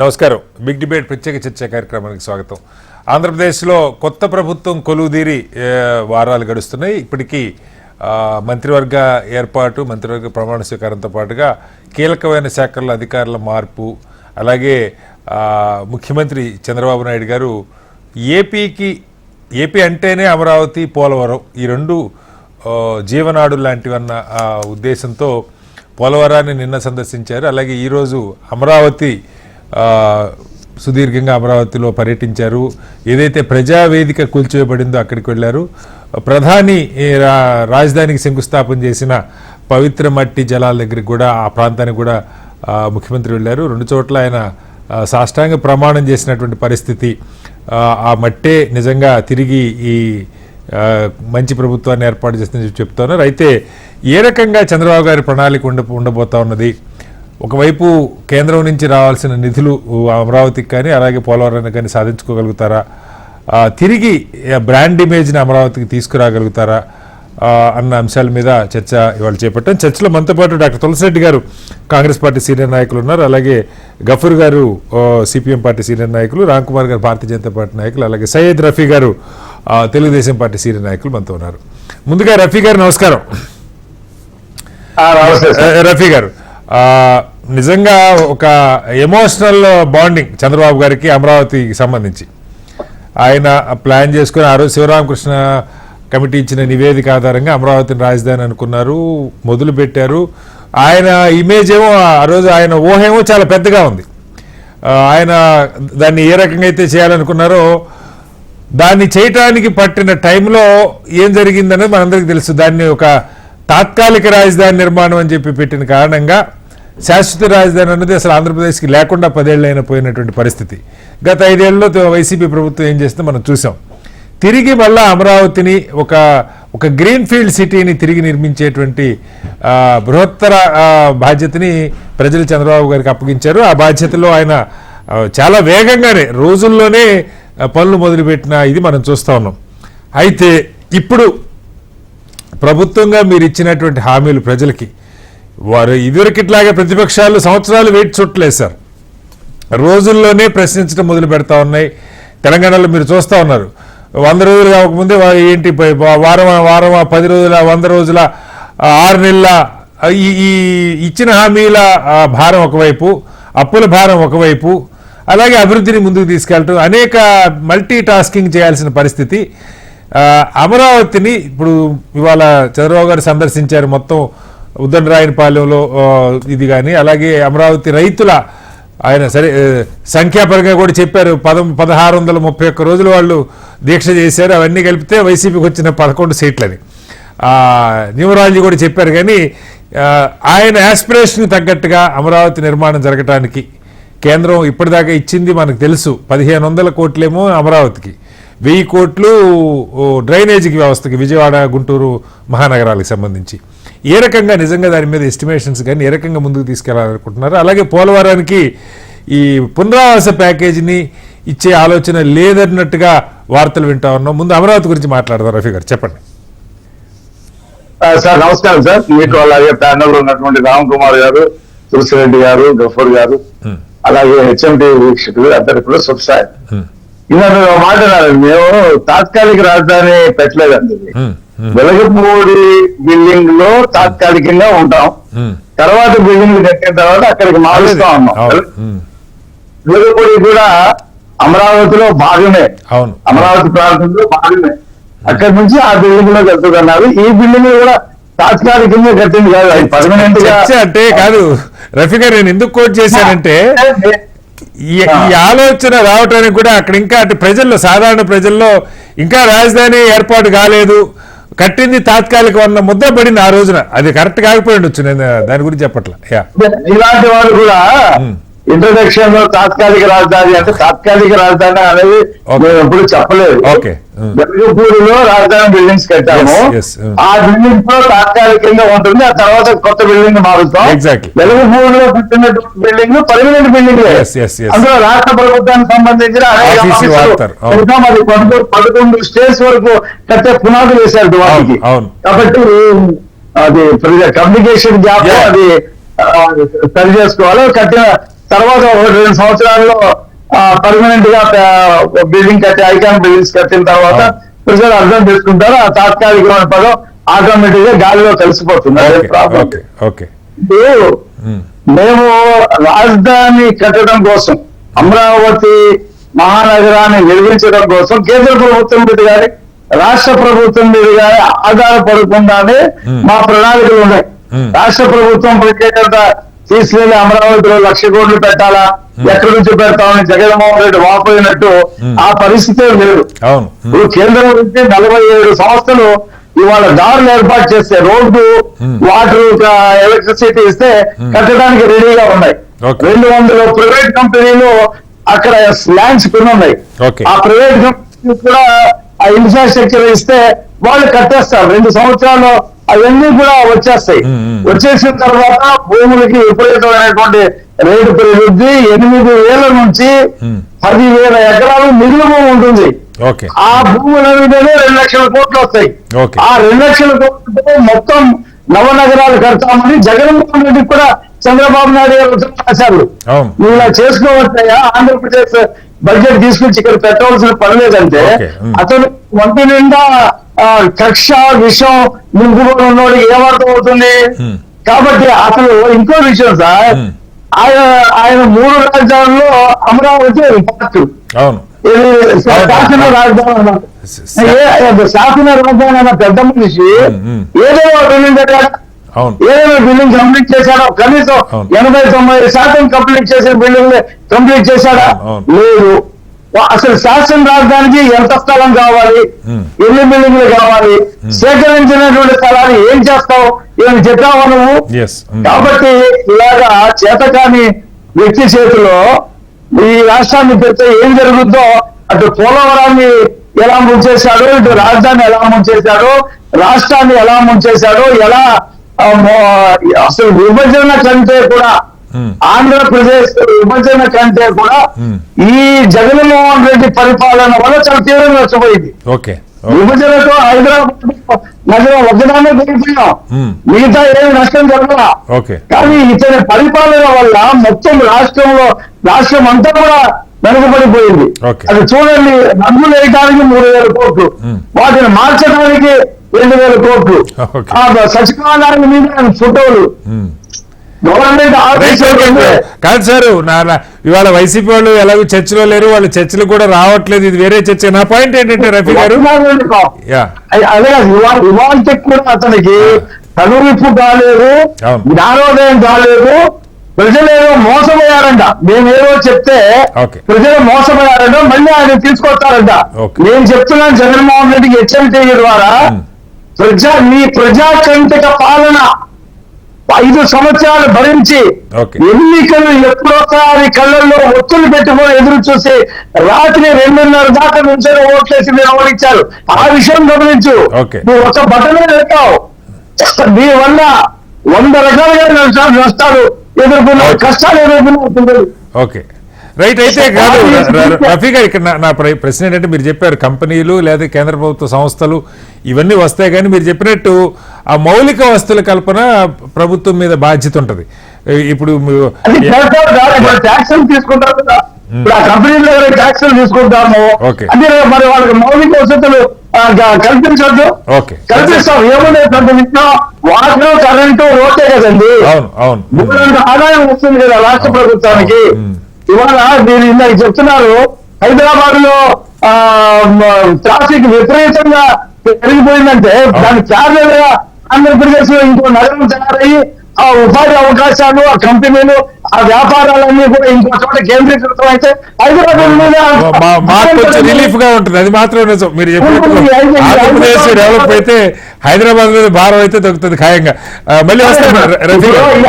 నమస్కారం. Big debate ప్రత్యేక చర్చ కార్యక్రమానికి స్వాగతం. ఆంధ్రప్రదేశ్లో కొత్త ప్రభుత్వం కొలువుదీరి వారాలు గడుస్తున్నాయి. ఇప్పటికీ మంత్రివర్గ ఏర్పాటు, మంత్రివర్గ ప్రమాణ స్వీకారంతో పాటుగా కీలకమైన శాఖల అధికారుల మార్పు, అలాగే ముఖ్యమంత్రి చంద్రబాబు నాయుడు గారు ఏపీ అంటేనే అమరావతి, పోలవరం ఈ రెండు జీవనాడు లాంటివన్న ఉద్దేశంతో పోలవరాన్ని నిన్న సందర్శించారు. అలాగే ఈరోజు అమరావతి సుదీర్ఘంగా అమరావతిలో పర్యటించారు. ఏదైతే ప్రజావేదిక కూల్చివేయబడిందో అక్కడికి వెళ్ళారు. ప్రధాని రాజధానికి శంకుస్థాపన చేసిన పవిత్ర మట్టి జలాల దగ్గరికి కూడా, ఆ ప్రాంతానికి కూడా ముఖ్యమంత్రి వెళ్ళారు. రెండు చోట్ల ఆయన సాష్టాంగ ప్రమాణం చేసినటువంటి పరిస్థితి. ఆ మట్టే నిజంగా తిరిగి ఈ మంచి ప్రభుత్వాన్ని ఏర్పాటు చేస్తుందని చెప్తున్నారు. అయితే ఏ రకంగా చంద్రబాబు గారి ప్రణాళిక ఉండబోతా ఉన్నది? ఒకవైపు కేంద్రం నుంచి రావాల్సిన నిధులు అమరావతికి కానీ అలాగే పోలవరానికి కానీ సాధించుకోగలుగుతారా? తిరిగి బ్రాండ్ ఇమేజ్ని అమరావతికి తీసుకురాగలుగుతారా అన్న అంశాల మీద చర్చ ఇవాళ చేపట్టాం. చర్చలో మనతో పాటు డాక్టర్ తులసిరెడ్డి గారు కాంగ్రెస్ పార్టీ సీనియర్ నాయకులు ఉన్నారు. అలాగే గఫూర్ గారు సిపిఎం పార్టీ సీనియర్ నాయకులు, రామ్ కుమార్ గారు భారతీయ జనతా పార్టీ నాయకులు, అలాగే సయ్యద్ రఫీ గారు తెలుగుదేశం పార్టీ సీనియర్ నాయకులు మనతో ఉన్నారు. ముందుగా రఫీ గారు నమస్కారం. రఫీ గారు, నిజంగా ఒక ఎమోషనల్ బాండింగ్ చంద్రబాబు గారికి అమరావతికి సంబంధించి ఆయన ప్లాన్ చేసుకుని ఆ రోజు శివరామకృష్ణ కమిటీ ఇచ్చిన నివేదిక ఆధారంగా అమరావతిని రాజధాని అనుకున్నారు, మొదలు పెట్టారు. ఆయన ఇమేజ్ ఏమో ఆ రోజు ఆయన ఊహేమో చాలా పెద్దగా ఉంది. ఆయన దాన్ని ఏ రకంగా అయితే చేయాలనుకున్నారో దాన్ని చేయటానికి పట్టిన టైంలో ఏం జరిగిందనేది మనందరికీ తెలుసు. దాన్ని ఒక తాత్కాలిక రాజధాని నిర్మాణం అని చెప్పి పెట్టిన కారణంగా శాశ్వత రాజధాని అన్నది అసలు ఆంధ్రప్రదేశ్కి లేకుండా 10 ఏళ్ళు అయినా పోయినటువంటి పరిస్థితి. గత 5 ఏళ్ళలో వైసీపీ ప్రభుత్వం ఏం చేస్తుందో మనం చూసాం. తిరిగి మళ్ళా అమరావతిని ఒక గ్రీన్ ఫీల్డ్ సిటీని తిరిగి నిర్మించేటువంటి బృహత్తర బాధ్యతని ప్రజలు చంద్రబాబు గారికి అప్పగించారు. ఆ బాధ్యతలో ఆయన చాలా వేగంగానే రోజుల్లోనే పనులు మొదలుపెట్టిన ఇది మనం చూస్తూ ఉన్నాం. అయితే ఇప్పుడు ప్రభుత్వంగా మీరు ఇచ్చినటువంటి హామీలు ప్రజలకి వారు ఇదివరకిట్లాగే ప్రతిపక్షాలు సంవత్సరాలు వేచి చుట్టలేదు సార్, రోజుల్లోనే ప్రశ్నించడం మొదలు పెడతా ఉన్నాయి. తెలంగాణలో మీరు చూస్తూ ఉన్నారు, 100 రోజులు కాకముందే ఏంటి వారం 10 రోజుల 100 రోజుల 6 నెలల ఈ ఇచ్చిన హామీల భారం ఒకవైపు, అప్పుల భారం ఒకవైపు, అలాగే అభివృద్ధిని ముందుకు తీసుకెళ్ళటం, అనేక మల్టీ టాస్కింగ్ చేయాల్సిన పరిస్థితి. అమరావతిని ఇప్పుడు ఇవాళ చంద్రబాబు గారు సందర్శించారు. మొత్తం ఉద్దండరాయనపాలెంలో ఇది కానీ, అలాగే అమరావతి రైతుల ఆయన సరే సంఖ్యాపరంగా కూడా చెప్పారు. 1631 రోజులు వాళ్ళు దీక్ష చేశారు. అవన్నీ కలిపితే వైసీపీకి వచ్చిన 11 సీట్లని న్యూమరాలజీ కూడా చెప్పారు. కానీ ఆయన యాస్పిరేషన్ తగ్గట్టుగా అమరావతి నిర్మాణం జరగటానికి కేంద్రం ఇప్పటిదాకా ఇచ్చింది మనకు తెలుసు. 1500 కోట్లేమో అమరావతికి, 1000 కోట్లు డ్రైనేజీకి వ్యవస్థకి, విజయవాడ గుంటూరు మహానగరాలకు సంబంధించి. ఏ రకంగా నిజంగా దాని మీద ఎస్టిమేషన్స్ కానీ ఏ రకంగా ముందుకు తీసుకెళ్లాలనుకుంటున్నారు? అలాగే పోలవరానికి ఈ పునరావాస ప్యాకేజీని ఇచ్చే ఆలోచన లేదన్నట్టుగా వార్తలు వింటా ఉన్నాం. ముందు అమరావతి గురించి మాట్లాడదాం. రఫీ గారు చెప్పండి. సార్ నమస్కారం సార్. మీకు అలాగే ప్యానల్ ఉన్నటువంటి రామ్ కుమార్ గారు, తులసిరెడ్డి గారు, గఫూర్ గారు, అలాగే హెచ్ఎండి వీక్షకులు అందరికి కూడా శుభసాయి. ఇవాళ మాట్లాడాలి, మేము తాత్కాలిక రాజధాని పెట్టలేదండి. వెలగపూడి బిల్డింగ్ లో తాత్కాలికంగా ఉంటాం, తర్వాత బిల్డింగ్ కట్టిన తర్వాత అక్కడికి మారుస్తా ఉన్నాం. వెలగపూడి కూడా అమరావతిలో భాగమే, అమరావతి ప్రాంతంలో భాగమే. అక్కడి నుంచి ఆ బిల్డింగ్ లో కట్టుకున్నారు. ఈ బిల్డింగ్ కూడా తాత్కాలికంగా కట్టింది కాదు, అది పర్మనెంట్ గా అంటే కాదు. రఫీ గారు, నేను ఎందుకు కోట్ చేశానంటే ఈ ఆలోచన రావటానికి కూడా అక్కడ ఇంకా అటు ప్రజల్లో, సాధారణ ప్రజల్లో ఇంకా రాజధాని ఏర్పాటు కాలేదు, కట్టింది తాత్కాలిక అన్న ముద్ద పడింది ఆ రోజున. అది కరెక్ట్ కాకపోయి ఉండొచ్చు, నేను దాని గురించి చెప్పట్లా. ఇలాంటి వాళ్ళు కూడా ఇంట్రడక్షన్ లో తాత్కాలిక రాజధాని అంటే తాత్కాలిక రాజధాని అనేది మేము ఎప్పుడు చెప్పలేదు. వెలగపూడిలో రాజధాని బిల్డింగ్స్ కట్టాము, ఆ బిల్డింగ్స్ లో తాత్కాలికంగా ఉంటుంది, ఆ తర్వాత కొత్త బిల్డింగ్ మారుస్తాం. వెలగపూడిలో కట్టినటువంటి బిల్డింగ్ పర్మనెంట్ బిల్డింగ్, అందులో రాష్ట్ర ప్రభుత్వానికి సంబంధించిన మరి 11 స్టేట్స్ వరకు కట్టే పునాదులు వేశారు వాటికి. కాబట్టి అది కమ్యూనికేషన్ గ్యాప్ అది సరి చేసుకోవాలి. కట్టిన తర్వాత 2 సంవత్సరాల్లో పర్మనెంట్ గా బిల్డింగ్ కట్టి ఐకాన్ బిల్డింగ్స్ కట్టిన తర్వాత ప్రజలు అర్థం చేసుకుంటారు. ఆ తాత్కాలికమైన పదం ఆటోమేటిక్ గా గాలిలో కలిసిపోతుంది. అదే ప్రాబ్లం. ఇప్పుడు మేము రాజధాని కట్టడం కోసం, అమరావతి మహానగరాన్ని నిర్మించడం కోసం కేంద్ర ప్రభుత్వం మీద కానీ రాష్ట్ర ప్రభుత్వం మీద కానీ ఆధారపడకుండానే మా ప్రణాళికలు ఉన్నాయి. రాష్ట్ర ప్రభుత్వం ప్రత్యేకత తీసుకెళ్లి అమరావతిలో 1,00,000 కోట్లు పెట్టాలా, ఎక్కడి నుంచి పెడతామని జగన్మోహన్ రెడ్డి వాపోయినట్టు ఆ పరిస్థితే లేదు. ఇప్పుడు కేంద్రం నుంచి 47 సంస్థలు ఇవాళ దారులు ఏర్పాటు చేస్తే, రోడ్డు, వాటర్, ఎలక్ట్రిసిటీ ఇస్తే కట్టడానికి రెడీగా ఉన్నాయి. 200 ప్రైవేట్ కంపెనీలు అక్కడ ల్యాండ్స్ కొన్ని ఉన్నాయి. ఆ ప్రైవేట్ కంపెనీ కూడా ఆ ఇన్ఫ్రాస్ట్రక్చర్ ఇస్తే వాళ్ళు కట్టేస్తారు. 2 సంవత్సరాలు అవన్నీ కూడా వచ్చేస్తాయి. వచ్చేసిన తర్వాత భూములకి విపరీతమైనటువంటి రేటు పెరుగుద్ది. 8,000 నుంచి 10,000 ఎకరాలు మిగులు భూమి ఉంటుంది. ఆ భూముల మీదనే 2,00,000 కోట్లు వస్తాయి. ఆ 2,00,000 కోట్లతో మొత్తం నవనగరాలు కడతామని జగన్మోహన్ రెడ్డి కూడా చంద్రబాబు నాయుడు గారు రాశారు. నువ్వు ఇలా చేసుకోవచ్చాయా, ఆంధ్రప్రదేశ్ బడ్జెట్ తీసుకొచ్చి ఇక్కడ పెట్టవలసిన పని లేదంటే అతను వంటి నిండా కక్ష విషం నింపుకొని ఉన్నోడికి ఏమర్థం అవుతుంది? కాబట్టి అసలు ఇంకో విషయం సార్, ఆయన 3 రాజధానుల్లో అమరావతి పార్ట్, శాసన రాజధాని శాసన రాజధాని అన్న పెద్ద మనిషి ఏదో బిల్డింగ్ కట్టాడు, ఏదైనా బిల్డింగ్ కంప్లీట్ చేశాడా? కనీసం 80-90% కంప్లీట్ చేసిన బిల్డింగ్ కంప్లీట్ చేశాడా? లేదు. అసలు శాసన రాజధానికి ఎంత స్థలం కావాలి, ఎన్ని బిల్డింగ్లు కావాలి, సేకరించినటువంటి స్థలాన్ని ఏం చేస్తావు, ఏమి చెప్పావా నువ్వు? కాబట్టి ఇలాగా చేతకాని వ్యక్తి చేతిలో ఈ రాష్ట్రాన్ని పెడితే ఏం జరుగుద్దో, అటు పోలవరాన్ని ఎలా ముంచేశాడో, ఇటు రాజధాని ఎలా ముంచేశాడో, రాష్ట్రాన్ని ఎలా ముంచేశాడో, ఎలా అసలు విభజన కంటే కూడా, ఆంధ్రప్రదేశ్ విభజన కంటే కూడా ఈ జగన్మోహన్ రెడ్డి పరిపాలన వల్ల చాలా తీవ్రంగా నష్టపోయింది. విభజనతో హైదరాబాద్ నగరం ఒకదానే కోల్పోయాం, మిగతా ఏమి నష్టం జరగలా. కానీ ఇతని పరిపాలన వల్ల మొత్తం రాష్ట్రం అంతా కూడా వెనుకబడిపోయింది. అది చూడండి, రంగులు వేయడానికి 3,000 కోట్లు, వాటిని మార్చడానికి 2,000 కోట్లు, సచివాలయాల మీద ఫోటోలు, గవర్నమెంట్ కాదు సార్. ఇవాళ వైసీపీ వాళ్ళు ఎలాగో చర్చలో లేరు, వాళ్ళు చర్చలు కూడా రావట్లేదు, ఇది వేరే చర్చ. నా పాయింట్ ఏంటంటే రఫీ గారు, అదే ఇవాళకి కూడా అతనికి కనువిప్పు కాలేదు, జ్ఞానోదయం కాలేదు. ప్రజలేదో మోసపోయారంట, మేమేదో చెప్తే ప్రజలు మోసపోయారంట, మళ్ళీ ఆయన తీసుకొస్తారంట. నేను చెప్తున్నాను జగన్మోహన్ రెడ్డికి హెచ్చరిక ద్వారా, మీ ప్రజాకంటక పాలన 5 సంవత్సరాలు భరించి ఎన్నికలు ఎప్పుడొకసారి కళ్ళల్లో ఒత్తులు పెట్టుకొని ఎదురు చూసి రాత్రి 2:30 దాకా నుంచి ఓట్లేసి మీరు ఓడించారు. ఆ విషయం గమనించు. నువ్వు ఒక బటనే పెట్టావు, నీ వల్ల 100 రకాలుగా నష్టాలు ఎదుర్కొన్నావు, కష్టాలు ఎదుర్కొన్నావు. రైట్. అయితే కాదు రఫీ గారు, ఇక్కడ నా ప్రశ్న ఏంటంటే, మీరు చెప్పారు కంపెనీలు లేదా కేంద్ర ప్రభుత్వ సంస్థలు ఇవన్నీ వస్తాయి, కానీ మీరు చెప్పినట్టు ఆ మౌలిక వస్తువుల కల్పన ప్రభుత్వం మీద బాధ్యత ఉంటుంది. ఇప్పుడు ట్యాక్సులు తీసుకుంటారు కదా, ఇప్పుడు ఆ కంపెనీలో ట్యాక్సులు తీసుకుంటాము అంటే మరి వాళ్ళకి మౌలిక వసతులు కల్పించద్దు, కల్పిస్తాం. ఏముంది, వాటర్, కరెంటు, రోడ్డే కదండి, ఆదాయం వస్తుంది కదా రాష్ట్ర ప్రభుత్వానికి. ఇవాళ మీరు ఇందాక చెప్తున్నారు, హైదరాబాద్ లో ట్రాఫిక్ విపరీతంగా పెరిగిపోయిందంటే దాని ప్యారల్ గా ఆంధ్రప్రదేశ్ లో ఇంకో నగరం తయారయ్యి ఆ ఉపాధి అవకాశాలు, ఆ కంపెనీలు, ఆ వ్యాపారాలన్నీ కూడా ఇంకో చోట కేంద్రీకృతం అయితే హైదరాబాద్ రిలీఫ్ గా ఉంటుంది. అది మాత్రం నిజం. మీరు చెప్పినట్టు ఆంధ్రప్రదేశ్ డెవలప్ అయితే హైదరాబాద్ మీద భారం అయితే తగ్గుతుంది ఖాయంగా. మళ్ళీ వస్తాం.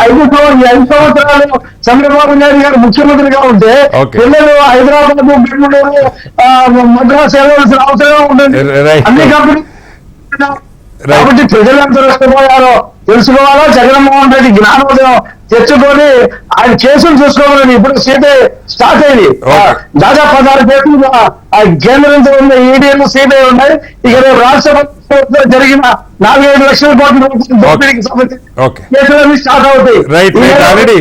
5 సంవత్సరాలు చంద్రబాబు నాయుడు గారు ముఖ్యమంత్రిగా ఉంటే పిల్లలు హైదరాబాద్, బెంగళూరు, మద్రాసు వెళ్ళవలసిన అవసరం ఉంటుంది అన్ని కంపెనీ. కాబట్టి ప్రజలంతా నష్టపోయారో తెలుసుకోవాలా. జగన్మోహన్ రెడ్డి జ్ఞానోదయం తెచ్చుకొని ఆయన కేసులు చూసుకోవాలని ఇప్పుడు సిబిఐ స్టార్ట్ అయింది. దాదాపు 16 కేసులు కేంద్రంతో ఉన్న ఈడీలు సిబిఐ ఉన్నాయి. ఇక రేపు రాష్ట్రపతి జరిగిన 4-5 లక్షల కోట్ల దోపిడీకి సంబంధించి కేసులన్నీ స్టార్ట్ అవుతాయి. ఆల్రెడీ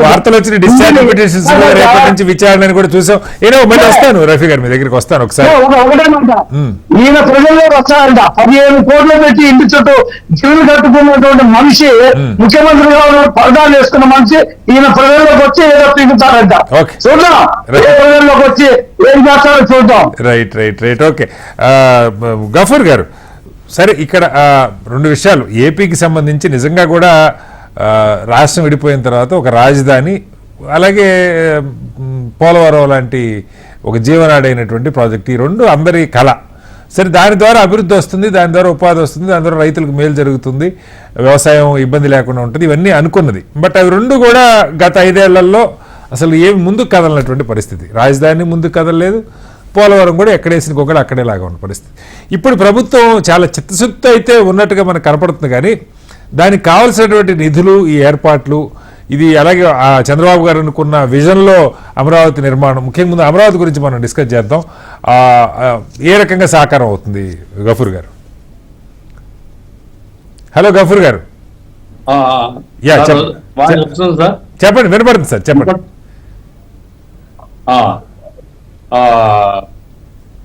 వార్తలు వచ్చిన డిశ్చార్జ్ పిటిషన్స్ రేపటి నుంచి విచారణ కూడా చూసాం. ఏదో మళ్ళీ వస్తాను రఫీ గారు మీ దగ్గరికి వస్తాను ఒకసారి. ఒకటే మాట, ఈయన ప్రజల్లో వస్తారంట. 15 కోట్లు పెట్టి ఇంటి చుట్టూ జిల్లు కట్టుకున్నటువంటి మనిషి, ముఖ్యమంత్రిగా పరదాలు వేసుకున్న మనిషి ఈయన ప్రజల్లోకి వచ్చి ఏదో పీకుతారంట. చూద్దాం ప్రజల్లోకి వచ్చి ఏం చేస్తారో చూద్దాం. Right okay. గఫూర్ గారు, సరే ఇక్కడ 2 విషయాలు. ఏపీకి సంబంధించి నిజంగా కూడా రాష్ట్రం విడిపోయిన తర్వాత ఒక రాజధాని, అలాగే పోలవరం లాంటి ఒక జీవనాడైనటువంటి ప్రాజెక్ట్, ఈ 2 అందరి కళ. సరే, దాని ద్వారా అభివృద్ధి వస్తుంది, దాని ద్వారా ఉపాధి వస్తుంది, దాని ద్వారా రైతులకు మేలు జరుగుతుంది, వ్యవసాయం ఇబ్బంది లేకుండా ఉంటుంది, ఇవన్నీ అనుకున్నది. బట్ అవి 2 కూడా గత 5 ఏళ్లలో అసలు ఏమి ముందుకు కదలనటువంటి పరిస్థితి. రాజధాని ముందుకు కదలలేదు, పోలవరం కూడా ఎక్కడేసిన గొగ్గలు అక్కడేలాగా ఉన్న పరిస్థితి. ఇప్పుడు ప్రభుత్వం చాలా చిత్తశుద్ధి అయితే ఉన్నట్టుగా మనకు కనపడుతుంది, కానీ దానికి కావాల్సినటువంటి నిధులు, ఈ ఏర్పాట్లు, ఇది అలాగే చంద్రబాబు గారు అనుకున్న విజన్లో అమరావతి నిర్మాణం, ముఖ్యంగా ముందు అమరావతి గురించి మనం డిస్కస్ చేద్దాం. ఏ రకంగా సాకారం అవుతుంది గఫూర్ గారు? హలో గఫూర్ గారు. చెప్పండి, వినపడుతుంది సార్, చెప్పండి.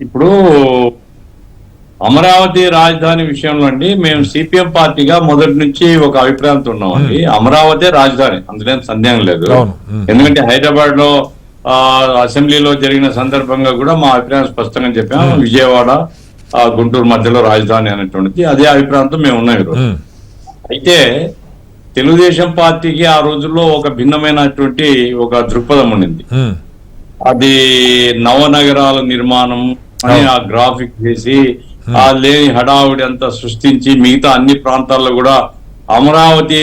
ఇప్పుడు అమరావతి రాజధాని విషయంలో అండి, మేము సిపిఎం పార్టీగా మొదటి నుంచి ఒక అభిప్రాయంతో ఉన్నామండి. అమరావతి రాజధాని, అందులో సందేహం లేదు. ఎందుకంటే హైదరాబాద్ లో అసెంబ్లీలో జరిగిన సందర్భంగా కూడా మా అభిప్రాయం స్పష్టంగా చెప్పాము. విజయవాడ గుంటూరు మధ్యలో రాజధాని అనేటువంటిది అదే అభిప్రాయంతో మేము ఉన్నాం ఈరోజు. అయితే తెలుగుదేశం పార్టీకి ఆ రోజుల్లో ఒక భిన్నమైనటువంటి ఒక దృక్పథం ఉండింది. అది నవనగరాల నిర్మాణం అని ఆ గ్రాఫిక్ చేసి ఆ లేని హడావుడి అంతా సృష్టించి మిగతా అన్ని ప్రాంతాల్లో కూడా అమరావతి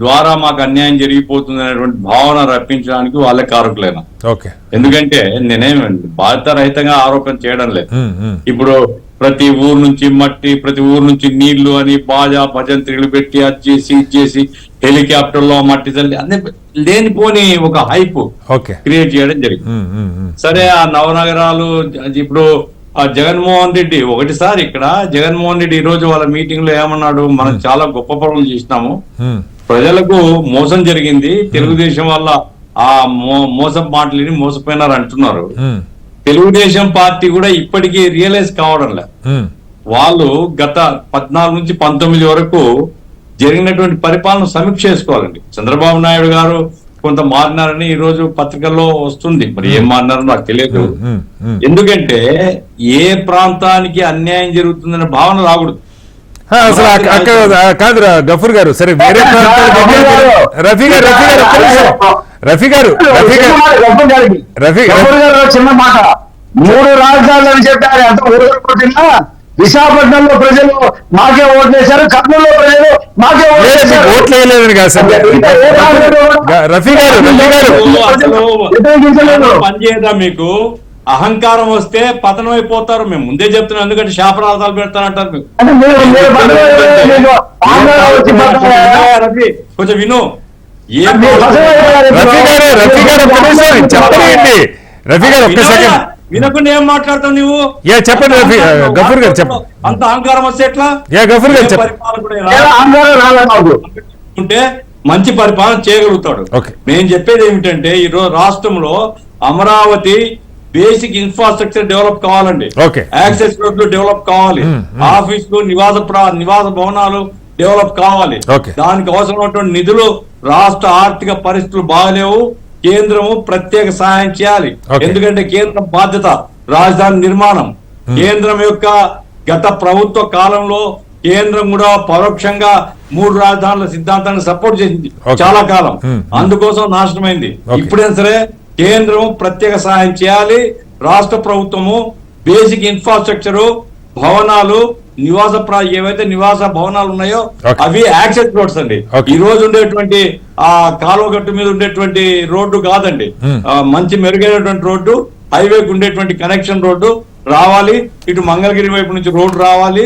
ద్వారా మాకు అన్యాయం జరిగిపోతుంది అనేటువంటి భావన రప్పించడానికి వాళ్ళే కారకులేనా. ఎందుకంటే నేనేం బాధ్యతారహితంగా ఆరోపణ చేయడం లేదు. ఇప్పుడు ప్రతి ఊరు నుంచి మట్టి, ప్రతి ఊరు నుంచి నీళ్లు అని బాజా భజంత్రిలు పెట్టి అది చేసి ఇది చేసి హెలికాప్టర్ లో మట్టి తల్లి అన్ని లేనిపోని ఒక హైప్ క్రియేట్ చేయడం జరిగింది. సరే, ఆ నవనగరాలు ఇప్పుడు ఆ జగన్మోహన్ రెడ్డి ఒకటిసారి ఇక్కడ జగన్మోహన్ రెడ్డి ఈ రోజు వాళ్ళ మీటింగ్ లో ఏమన్నాడు, మనం చాలా గొప్ప పనులు చేసినాము, ప్రజలకు మోసం జరిగింది, తెలుగుదేశం వల్ల ఆ మోసం మాటలని మోసపోయినారు అంటున్నారు. తెలుగుదేశం పార్టీ కూడా ఇప్పటికీ రియలైజ్ కావడం లేదు. వాళ్ళు గత 14 నుంచి 19 వరకు జరిగినటువంటి పరిపాలన సమీక్ష చేసుకోవాలండి. చంద్రబాబు నాయుడు గారు కొంత మారినారని ఈ రోజు పత్రికల్లో వస్తుంది, మరి ఏం మారినారో నాకు తెలియదు. ఎందుకంటే ఏ ప్రాంతానికి అన్యాయం జరుగుతుందనే భావన రాకూడదు. కాదు గఫూర్ గారు, సరే వేరే చిన్న మాట, 3 రాజధానులు అని చెప్పారు. అంత ఊరుకొట్టినా విశాఖపట్నంలో ప్రజలు మాకే ఓట్లేశారు, కర్నూలులో ప్రజలు మాకే ఓట్లేయలేదని కాదు సార్. రఫీ గారు పనిచేయదా, మీకు అహంకారం వస్తే పతనం అయిపోతారు. మేము ముందే చెప్తున్నాం, ఎందుకంటే శాపరాధాలు పెడతానంటారు. రఫీ కొంచెం విను. వినకుండా ఏం మాట్లాడతావు నువ్వు? చెప్పండి గఫూర్ గారు, చెప్పండి. అంత అహంకారం వస్తే ఎట్లా? గఫూర్ గారు ఉంటే మంచి పరిపాలన చేయగలుగుతాడు. నేను చెప్పేది ఏమిటంటే, ఈ రోజు రాష్ట్రంలో అమరావతి బేసిక్ ఇన్ఫ్రాస్ట్రక్చర్ డెవలప్ కావాలండి. యాక్సెస్ రోడ్లు డెవలప్ కావాలి, ఆఫీసులు, నివాస భవనాలు డెవలప్ కావాలి. దానికి అవసరమైనటువంటి నిధులు, రాష్ట్ర ఆర్థిక పరిస్థితులు బాగలేవు, కేంద్రము ప్రత్యేక సహాయం చేయాలి. ఎందుకంటే కేంద్రం బాధ్యత రాజధాని నిర్మాణం. కేంద్రం యొక్క గత ప్రభుత్వ కాలంలో కేంద్రం కూడా పరోక్షంగా 3 రాజధానుల సిద్ధాంతాన్ని సపోర్ట్ చేసింది చాలా కాలం, అందుకోసం నాశనమైంది. ఇప్పుడైనా సరే కేంద్రం ప్రత్యేక సహాయం చేయాలి. రాష్ట్ర ప్రభుత్వము బేసిక్ ఇన్ఫ్రాస్ట్రక్చర్, భవనాలు, ఏవైతే నివాస భవనాలు ఉన్నాయో అవి యాక్సెస్ రోడ్స్ అండి. ఈ రోజు ఉండేటువంటి ఆ కాలువగట్టు మీద ఉండేటువంటి రోడ్డు కాదండి, మంచి మెరుగైనటువంటి రోడ్డు, హైవేకి ఉండేటువంటి కనెక్షన్ రోడ్డు రావాలి. ఇటు మంగళగిరి వైపు నుంచి రోడ్డు రావాలి.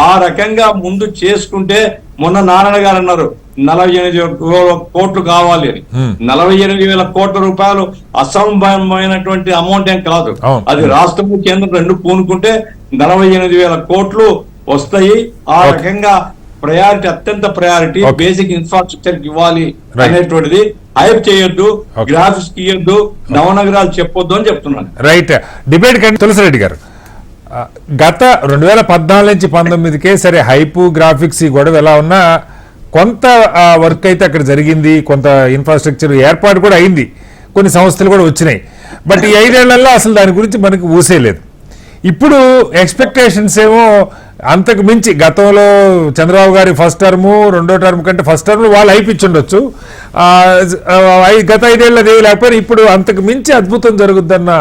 ఆ రకంగా ముందు చేసుకుంటే, మొన్న నారాయణ గారు అన్నారు 48,000 కోట్లు కావాలి అని. 48,000 కోట్ల రూపాయలు అసంభవమైనటువంటి అమౌంట్ ఏం కాదు. అది రాష్ట్రము కేంద్రం రెండు పూనుకుంటే 48,000 కోట్లు వస్తాయి. ఆ రకంగా ప్రయారిటీ, అత్యంత ప్రయారిటీ బేసిక్ ఇన్ఫ్రాస్ట్రక్చర్ ఇవ్వాలి అనేటువంటిది. హైప్ చేయొద్దు, గ్రాఫిక్స్ ఇవ్వద్దు, నవనగరాలు చెప్పొద్దు అని చెప్తున్నాను. రైట్. డిబేట్ కంటే తులసిరెడ్డి గారు, గత 2014 నుంచి 19కే సరే హైపు గ్రాఫిక్స్ ఈ గొడవ ఎలా ఉన్నా కొంత వర్క్ అయితే అక్కడ జరిగింది, కొంత ఇన్ఫ్రాస్ట్రక్చర్ ఏర్పాటు కూడా అయింది, కొన్ని సంస్థలు కూడా వచ్చినాయి. బట్ ఈ 5 ఏళ్లలో అసలు దాని గురించి మనకు ఊసేలేదు. ఇప్పుడు ఎక్స్పెక్టేషన్స్ ఏమో అంతకు మించి, గతంలో చంద్రబాబు గారి ఫస్ట్ టర్ము, రెండో టర్మ్ కంటే ఫస్ట్ టర్మ్ వాళ్ళు అయిపించుండొచ్చు, గత 5 ఏళ్ళది లేకపోతే ఇప్పుడు అంతకు మించి అద్భుతం జరుగుద్దన్న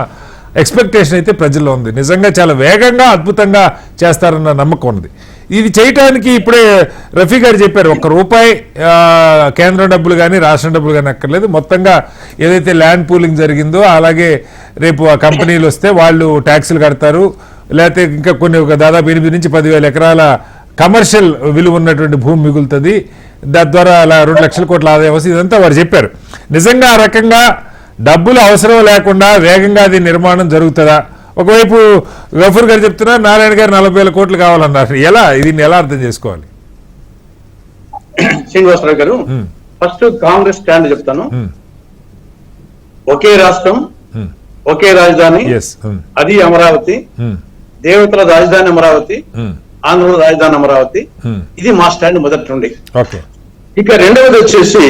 ఎక్స్పెక్టేషన్ అయితే ప్రజల్లో ఉంది. నిజంగా చాలా వేగంగా అద్భుతంగా చేస్తారన్న నమ్మకం ఉంది. ఇది చేయటానికి ఇప్పుడే రఫీ గారు చెప్పారు, ₹1 కేంద్రం డబ్బులు కానీ రాష్ట్రం డబ్బులు కానీ అక్కర్లేదు, మొత్తంగా ఏదైతే ల్యాండ్ పూలింగ్ జరిగిందో అలాగే రేపు ఆ కంపెనీలు వస్తే వాళ్ళు ట్యాక్సులు కడతారు, లేకపోతే ఇంకా కొన్ని దాదాపు 8 నుంచి 10,000 ఎకరాల కమర్షియల్ విలువ ఉన్నటువంటి భూమి మిగులుతుంది, దాని ద్వారా అలా 2 లక్షల కోట్ల ఆదాయం వస్తుంది. ఇదంతా వారు చెప్పారు. నిజంగా ఆ రకంగా డబ్బులు అవసరం లేకుండా వేగంగా అది నిర్మాణం జరుగుతుందా? ఒకవైపు గఫూర్ గారు చెప్తున్నారు, నారాయణ గారు 40,000 కోట్లు కావాలన్నారు. ఎలా దీన్ని ఎలా అర్థం చేసుకోవాలి? శ్రీనివాసరావు గారు, ఫస్ట్ కాంగ్రెస్ స్టాండ్ చెప్తాను. ఒకే రాష్ట్రం, ఒకే రాజధాని, అది అమరావతి. దేవతల రాజధాని అమరావతి, ఆంధ్రలో రాజధాని అమరావతి. ఇది మా స్టాండ్ మొదటి నుండి. ఇక రెండవది వచ్చేసి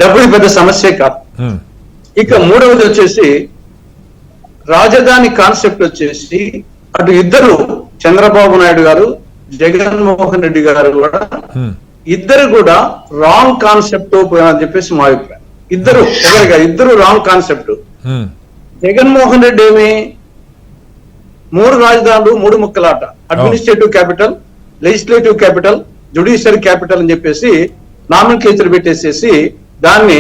డబ్బులు పెద్ద సమస్య కాదు. ఇక మూడవది వచ్చేసి రాజధాని కాన్సెప్ట్ వచ్చేసి అటు ఇద్దరు, చంద్రబాబు నాయుడు గారు, జగన్మోహన్ రెడ్డి గారు కూడా ఇద్దరు కూడా రాంగ్ కాన్సెప్ట్ అని చెప్పేసి మా అభిప్రాయం. ఇద్దరు రాంగ్ కాన్సెప్ట్. జగన్మోహన్ రెడ్డి ఏమి 3 రాజధానులు 3 ముక్కలాట, administrative capital, legislative capital, judiciary capital అని చెప్పేసి నామినిక్లేచర్ పెట్టేసేసి దాన్ని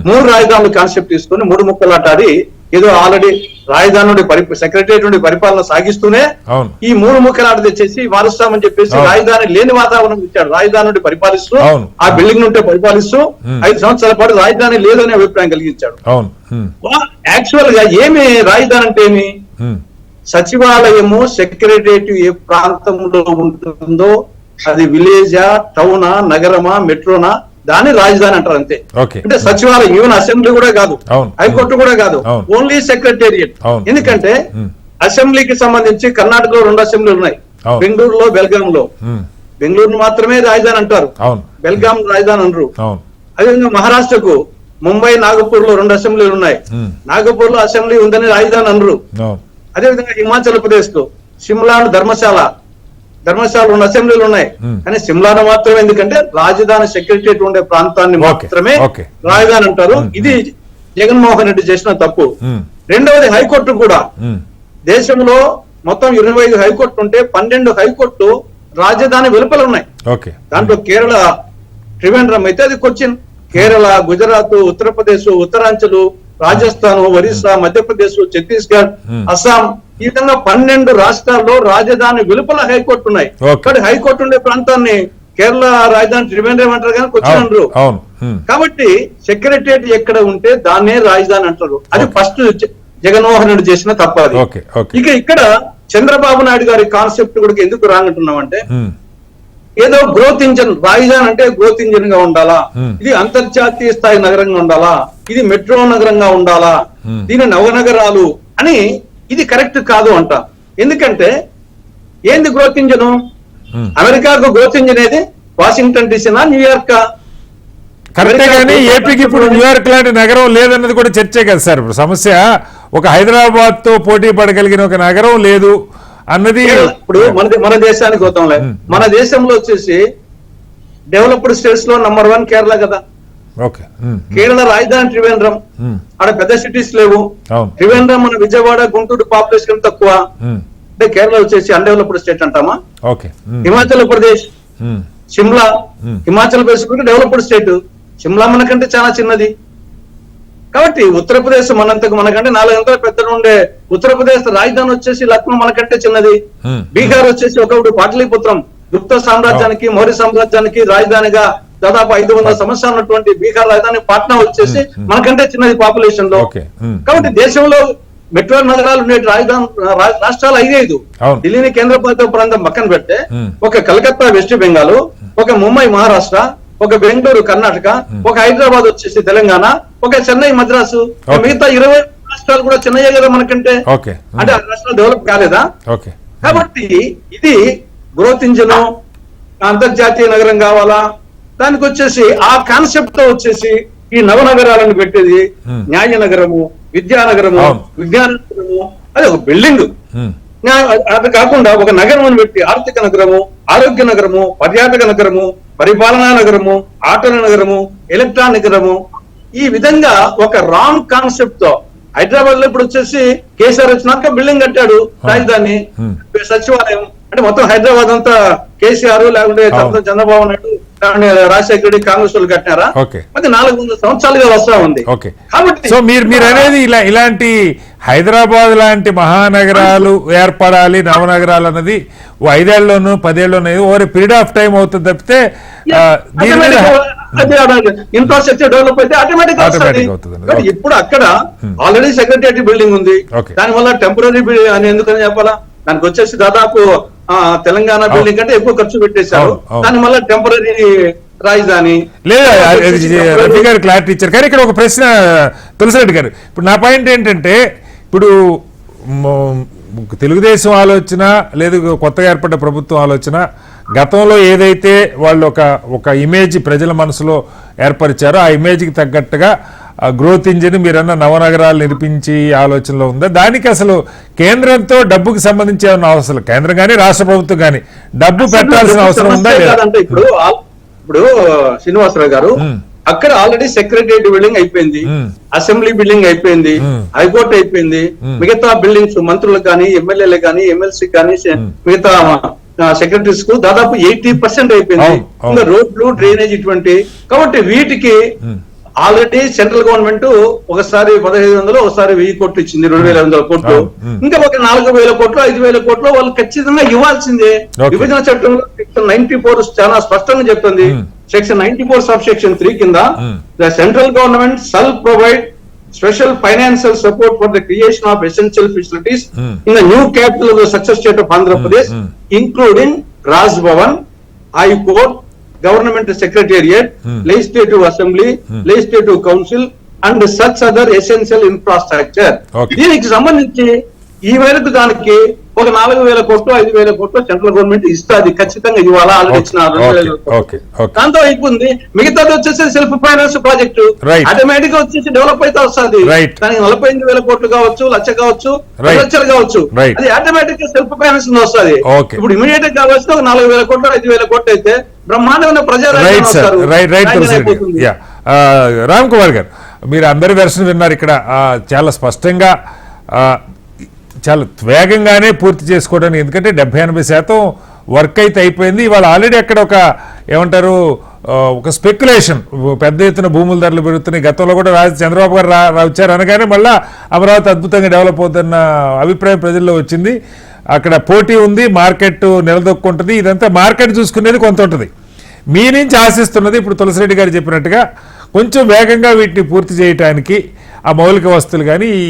3 రాజధానులు కాన్సెప్ట్ తీసుకుని 3 ముక్కలాట ఆడి ఏదో ఆల్రెడీ రాజధాని నుండి సెక్రటరియట్ నుండి పరిపాలన సాగిస్తూనే ఈ 3 ముక్కలాట తెచ్చేసి మారుస్తామని చెప్పేసి రాజధాని లేని వాతావరణం ఇచ్చాడు. రాజధాని నుండి పరిపాలిస్తూ, ఆ బిల్డింగ్ నుండి పరిపాలిస్తూ 5 సంవత్సరాల పాటు రాజధాని లేదనే అభిప్రాయం కలిగించాడు. యాక్చువల్ గా ఏమి రాజధాని అంటే ఏమి? సచివాలయము, సెక్రటరియట్ ఏ ప్రాంతంలో ఉంటుందో అది విలేజా, టౌనా, నగరమా, మెట్రోనా, దాన్ని రాజధాని అంటారు అంతే. అంటే సచివాలయం, ఈవెన్ అసెంబ్లీ కూడా కాదు, హైకోర్టు కూడా కాదు, ఓన్లీ సెక్రటేరియట్. ఎందుకంటే అసెంబ్లీకి సంబంధించి కర్ణాటకలో 2 అసెంబ్లీలు ఉన్నాయి, బెంగళూరులో, బెల్గాంలో. బెంగళూరు మాత్రమే రాజధాని అంటారు, బెల్గాం రాజధాని అనరు. అదేవిధంగా మహారాష్ట్రకు ముంబై, నాగపూర్ లో 2 అసెంబ్లీలు ఉన్నాయి, నాగపూర్ లో అసెంబ్లీ ఉందని రాజధాని అనరు. అదేవిధంగా హిమాచల్ ప్రదేశ్ లో సిమ్లా, ధర్మశాల 2 అసెంబ్లీలు ఉన్నాయి, కానీ సిమ్లాను మాత్రమే, ఎందుకంటే రాజధాని సెక్రటరియట్ ఉండే ప్రాంతాన్ని మాత్రమే రాజధాని అంటారు. ఇది జగన్మోహన్ రెడ్డి చేసిన తప్పు. రెండవది హైకోర్టు కూడా. దేశంలో మొత్తం 25 హైకోర్టు ఉంటే 12 హైకోర్టు రాజధాని వెలుపల ఉన్నాయి. దాంట్లో కేరళ త్రివేంద్రం అయితే అది కొచ్చిన్, కేరళ, గుజరాత్, ఉత్తరప్రదేశ్, ఉత్తరాంచల్, రాజస్థాన్, ఒరిస్సా, మధ్యప్రదేశ్, ఛత్తీస్గఢ్, అస్సాం, ఈ విధంగా 12 రాష్ట్రాల్లో రాజధాని వెలుపల హైకోర్టు ఉన్నాయి. కానీ హైకోర్టు ఉండే ప్రాంతాన్ని కేరళ రాజధాని త్రివేంద్రం అంటారు కానీ కొచ్చిన్ అంటారు. కాబట్టి సెక్రటరియట్ ఎక్కడ ఉంటే దాన్నే రాజధాని అంటారు. అది ఫస్ట్ జగన్మోహన్ రెడ్డి చేసిన తప్పది. ఇక ఇక్కడ చంద్రబాబు నాయుడు గారి కాన్సెప్ట్ కూడా ఎందుకు రాంగ్ అంటున్నామంటే, ఏదో గ్రోత్ ఇంజన్, రాజధాని అంటే గ్రోత్ ఇంజన్ గా ఉండాలా, ఇది అంతర్జాతీయ స్థాయి నగరంగా ఉండాలా, ఇది మెట్రో నగరంగా ఉండాలా, దీని నవనగరాలు అని, ఇది కరెక్ట్ కాదు అంట. ఎందుకంటే ఏంది గ్రోత్ ఇంజన్? అమెరికాకు గ్రోత్ ఇంజన్ ఏది? వాషింగ్టన్ డీసీనా, న్యూయార్క్? కరెక్టే, కానీ ఏపీకి ఇప్పుడు న్యూయార్క్ లాంటి నగరం లేదన్నది కూడా చర్చే కదా సార్. ఇప్పుడు సమస్య ఒక హైదరాబాద్ తో పోటీ పడగలిగిన ఒక నగరం లేదు అన్నది. ఇప్పుడు మన దేశానికి పోతాంలే, మన దేశంలో వచ్చేసి డెవలప్డ్ స్టేట్స్ లో నంబర్ 1 కేరళ కదా. కేరళ రాజధాని త్రివేంద్రం, ఆడ పెద్ద సిటీస్ లేవు. త్రివేంద్రం మన విజయవాడ, గుంటూరు పాపులేషన్ తక్కువ. అంటే కేరళ వచ్చేసి అన్డెవలప్డ్ స్టేట్ అంటామా? హిమాచల్ ప్రదేశ్, సిమ్లా, హిమాచల్ ప్రదేశ్ కూడా డెవలప్డ్ స్టేట్, సిమ్లా మనకంటే చాలా చిన్నది. కాబట్టి ఉత్తరప్రదేశ్ మనకంటే 4 గంటల పెద్దగా ఉండే ఉత్తరప్రదేశ్ రాజధాని వచ్చేసి లక్నో మనకంటే చిన్నది. బీహార్ వచ్చేసి ఒకప్పుడు పాటలీపుత్రం, గుప్త సామ్రాజ్యానికి, మౌర్య సామ్రాజ్యానికి రాజధానిగా దాదాపు 500 సంవత్సరాలు ఉన్నటువంటి బీహార్ రాజధాని పాట్నా వచ్చేసి మనకంటే చిన్నది పాపులేషన్ లో. కాబట్టి దేశంలో మెట్రో నగరాలు ఉండే రాష్ట్రాలు 5 ఢిల్లీని కేంద్రపాలిత ప్రాంతం పక్కన పెడితే ఒక కలకత్తా వెస్ట్ బెంగాల్, ఒక ముంబై మహారాష్ట్ర, ఒక బెంగళూరు కర్ణాటక, ఒక హైదరాబాద్ వచ్చేసి తెలంగాణ, ఒక చెన్నై మద్రాసు, మిగతా 20 రాష్ట్రాలు కూడా చిన్నయ్యే కదా మనకంటే. అంటే ఆ రాష్ట్రాలు డెవలప్ కాలేదా? కాబట్టి ఇది గ్రోత్ ఇంజిన్, అంతర్జాతీయ నగరం కావాలా, దానికి వచ్చేసి ఆ కాన్సెప్ట్ తో వచ్చేసి ఈ నవనగరాలను పెట్టేది న్యాయ నగరము, విద్యానగరము, విజ్ఞానగరము, అది ఒక బిల్డింగ్. అది కాకుండా ఒక నగరం అని పెట్టి ఆర్థిక నగరము, ఆరోగ్య నగరము, పర్యాటక నగరము, పరిపాలనా నగరము, ఆటల నగరము, ఎలక్ట్రానిక్ నగరము, ఈ విధంగా ఒక రాంగ్ కాన్సెప్ట్ తో హైదరాబాద్ లో ఇప్పుడు వచ్చేసి కేసీఆర్ వచ్చినాక బిల్డింగ్ కట్టాడు రాజధాని, సచివాలయం. అంటే మొత్తం హైదరాబాద్ అంతా కేసీఆర్ లేకుంటే చంద్రబాబు నాయుడు, రాజశేఖర రెడ్డి, కాంగ్రెస్ వాళ్ళు కట్టినారా? అది 400 సంవత్సరాలుగా వస్తా ఉంది. కాబట్టి సో మీరు అనేది ఇలాంటి హైదరాబాద్ లాంటి మహానగరాలు ఏర్పడాలి, నవనగరాలు అన్నది 5 ఏళ్లలోనూ 10 ఏళ్లలోనూ ఓవర్ పీరియడ్ ఆఫ్ టైం అవుతుంది తప్పితే ఇన్ఫ్రాస్ట్రక్చర్ డెవలప్ అయితే ఆటోమేటిక్ అవుతుంది. ఇప్పుడు అక్కడ ఆల్రెడీ సెక్రటరియట్ బిల్డింగ్ ఉంది, దానివల్ల టెంపరీ అని ఎందుకని చెప్పాలా? దానికి వచ్చేసి దాదాపు తెలంగాణ బిల్డింగ్ కంటే ఎక్కువ ఖర్చు పెట్టేశారు, దానివల్ల టెంపరీ రాజధాని లేదా గారు క్లారిటీ ఇచ్చారు. కానీ ఇక్కడ ఒక ప్రశ్న తులసిరెడ్డి గారు, ఇప్పుడు నా పాయింట్ ఏంటంటే, ఇప్పుడు తెలుగుదేశం ఆలోచన లేదు కొత్తగా ఏర్పడ్డ ప్రభుత్వం ఆలోచన, గతంలో ఏదైతే వాళ్ళు ఒక ఇమేజ్ ప్రజల మనసులో ఏర్పరిచారో ఆ ఇమేజ్కి తగ్గట్టుగా గ్రోత్ ఇంజిన్ మీరన్న నవనగరాలు నిర్మించి ఆలోచనలో ఉందా? దానికి అసలు కేంద్రంతో డబ్బుకి సంబంధించి ఏమన్నా అవసరం, కేంద్రం కానీ రాష్ట్ర ప్రభుత్వం కానీ డబ్బు పెట్టాల్సిన అవసరం ఉందా? ఇప్పుడు శ్రీనివాసరావు గారు, అక్కడ ఆల్రెడీ సెక్రటరియట్ బిల్డింగ్ అయిపోయింది, అసెంబ్లీ బిల్డింగ్ అయిపోయింది, హైకోర్టు అయిపోయింది, మిగతా బిల్డింగ్స్ మంత్రులకు కానీ, ఎమ్మెల్యేలకు కానీ, ఎమ్మెల్సీ కానీ, మిగతా సెక్రటరీస్ కు దాదాపు 80% అయిపోయింది. ఇంకా రోడ్లు, డ్రైనేజ్ ఇటువంటి. కాబట్టి వీటికి ఆల్రెడీ సెంట్రల్ గవర్నమెంట్ ఒకసారి 1500, ఒకసారి 1000 కోట్లు ఇచ్చింది, 2500 కోట్లు. ఇంకా ఒక 4000 కోట్లు, 5000 కోట్లు వాళ్ళు ఖచ్చితంగా ఇవ్వాల్సిందే. విభజన చట్టంలో సెక్షన్ 94 చాలా స్పష్టంగా చెప్తుంది. సెక్షన్ 94 సబ్ సెక్షన్ 3 కింద the central government shall provide special financial support for the creation of essential facilities in the new capital of the success state of Andhra Pradesh, including Raj Bhavan, High Court, Government Secretariat, Legislative Assembly, Legislative Council, and such other essential infrastructure. దీనికి సంబంధించి ఈ మేరకు దానికి ఒక 4000 కోట్లు, 5000 కోట్లు central government ఇస్తుంది, ఖచ్చితంగా ఇవ్వాలా? ఆల్రెడీ ఇచ్చిన 2000 కోట్లు దాంతో అయిపోయింది. మిగతాది వచ్చేసి సెల్ఫ్ ఫైనాన్స్ ప్రాజెక్టు ఆటోమేటిక్ గా వచ్చేసి డెవలప్ అయితే వస్తుంది. దానికి 45,000 కోట్లు కావచ్చు, 1,00,000 కావచ్చు, 2 లక్షలు కావచ్చు, అది ఆటోమేటిక్ గా సెల్ఫ్ ఫైనాన్స్ వస్తుంది. ఇప్పుడు ఇమీడియట్ గా కావాల్సిన ఒక 4000 కోట్లు, 5000 కోట్లు అయితే బ్రహ్మాండమైన ప్రజారాజ్యం వస్తారు. రామ్ కుమార్ గారు, మీరు అందరి వెర్షన్ విన్నారు. ఇక్కడ చాలా స్పష్టంగా చాలా వేగంగానే పూర్తి చేసుకోవడానికి, ఎందుకంటే 70-80% వర్క్ అయితే అయిపోయింది. ఇవాళ ఆల్రెడీ అక్కడ ఏమంటారు ఒక స్పెక్యులేషన్, పెద్ద ఎత్తున భూముల ధరలు పెరుగుతున్నాయి. గతంలో కూడా చంద్రబాబు గారు వచ్చారు అనగానే మళ్ళా అమరావతి అద్భుతంగా డెవలప్ అవుతున్న అభిప్రాయం ప్రజల్లో వచ్చింది. అక్కడ పోటీ ఉంది, మార్కెట్ నిలదొక్కుంటుంది. ఇదంతా మార్కెట్ చూసుకునేది కొంత ఉంటుంది. మీ నుంచి ఆశిస్తున్నది ఇప్పుడు తులసిరెడ్డి గారు చెప్పినట్టుగా కొంచెం వేగంగా వీటిని పూర్తి చేయడానికి ఆ మౌలిక వస్తువులు కానీ, ఈ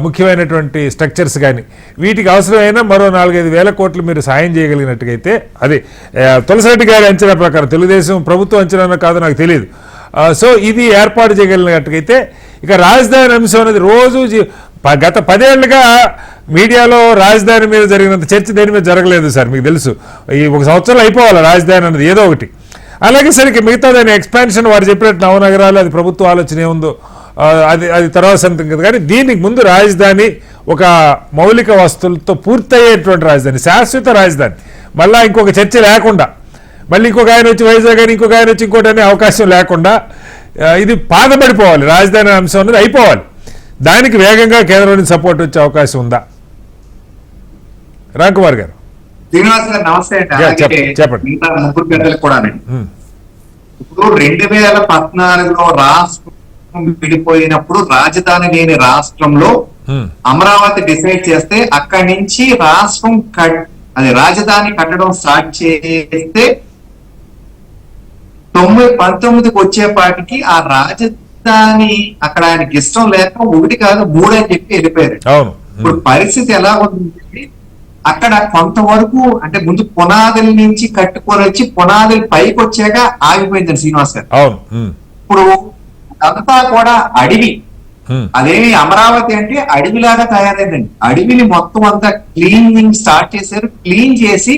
ముఖ్యమైనటువంటి స్ట్రక్చర్స్ కానీ, వీటికి అవసరమైన మరో 4-5 వేల కోట్లు మీరు సాయం చేయగలిగినట్టుగైతే, అదే తులసిరెడ్డి గారి అంచనా ప్రకారం, తెలుగుదేశం ప్రభుత్వం అంచనా కాదో నాకు తెలియదు. సో ఇది ఏర్పాటు చేయగలిగినట్టుగైతే ఇక రాజధాని అంశం అనేది రోజు గత 10 ఏళ్లుగా మీడియాలో రాజధాని మీద జరిగినంత చర్చ దేని మీద జరగలేదు సార్. మీకు తెలుసు, ఈ 1 సంవత్సరంలో అయిపోవాలి రాజధాని అనేది ఏదో ఒకటి. అలాగే సరికి మిగతా దాని ఎక్స్పాన్షన్ వారు చెప్పినట్టు నవనగరాలు, అది ప్రభుత్వ ఆలోచన ఏముందో అది తర్వాత సంగతి కదా. కానీ దీనికి ముందు రాజధాని ఒక మౌలిక వస్తువులతో పూర్తయ్యేటువంటి రాజధాని, శాశ్వత రాజధాని, మళ్ళీ ఇంకొక చర్చ లేకుండా, మళ్ళీ ఇంకొక ఆయన వచ్చి వైజాగ్ అని, ఇంకొక ఆయన వచ్చి ఇంకోటి అనే అవకాశం లేకుండా ఇది పాదపడిపోవాలి. రాజధాని అంశం అనేది అయిపోవాలి. దానికి వేగంగా కేంద్రం నుంచి సపోర్ట్ వచ్చే అవకాశం ఉందా? రామ్ కుమార్ గారు. శ్రీనివాస్ గారు నమస్తే అండి. చెప్పండి. ముగ్గురు పెద్దలకు కూడా ఇప్పుడు 2014లో రాష్ట్రం విడిపోయినప్పుడు రాజధాని లేని రాష్ట్రంలో అమరావతి డిసైడ్ చేస్తే అక్కడి నుంచి రాష్ట్రం రాజధాని కట్టడం స్టార్ట్ చేస్తే 1919కి వచ్చేపాటికి ఆ రాజధాని అక్కడ ఆయనకి ఇష్టం లేక 1 కాదు 3 అని చెప్పి వెళ్ళిపోయారు. అవును. ఇప్పుడు పరిస్థితి ఎలా ఉంది, అక్కడ కొంతవరకు అంటే ముందు పునాదుల నుంచి కట్టుకొని వచ్చి పునాదులు పైకి వచ్చాక ఆగిపోయిందండి శ్రీనివాస్ గారు. అవును. ఇప్పుడు అంతా కూడా అడవి, అదేమి అమరావతి అంటే అడవిలాగా తయారైందండి. అడవిని మొత్తం అంతా క్లీనింగ్ స్టార్ట్ చేశారు. క్లీన్ చేసి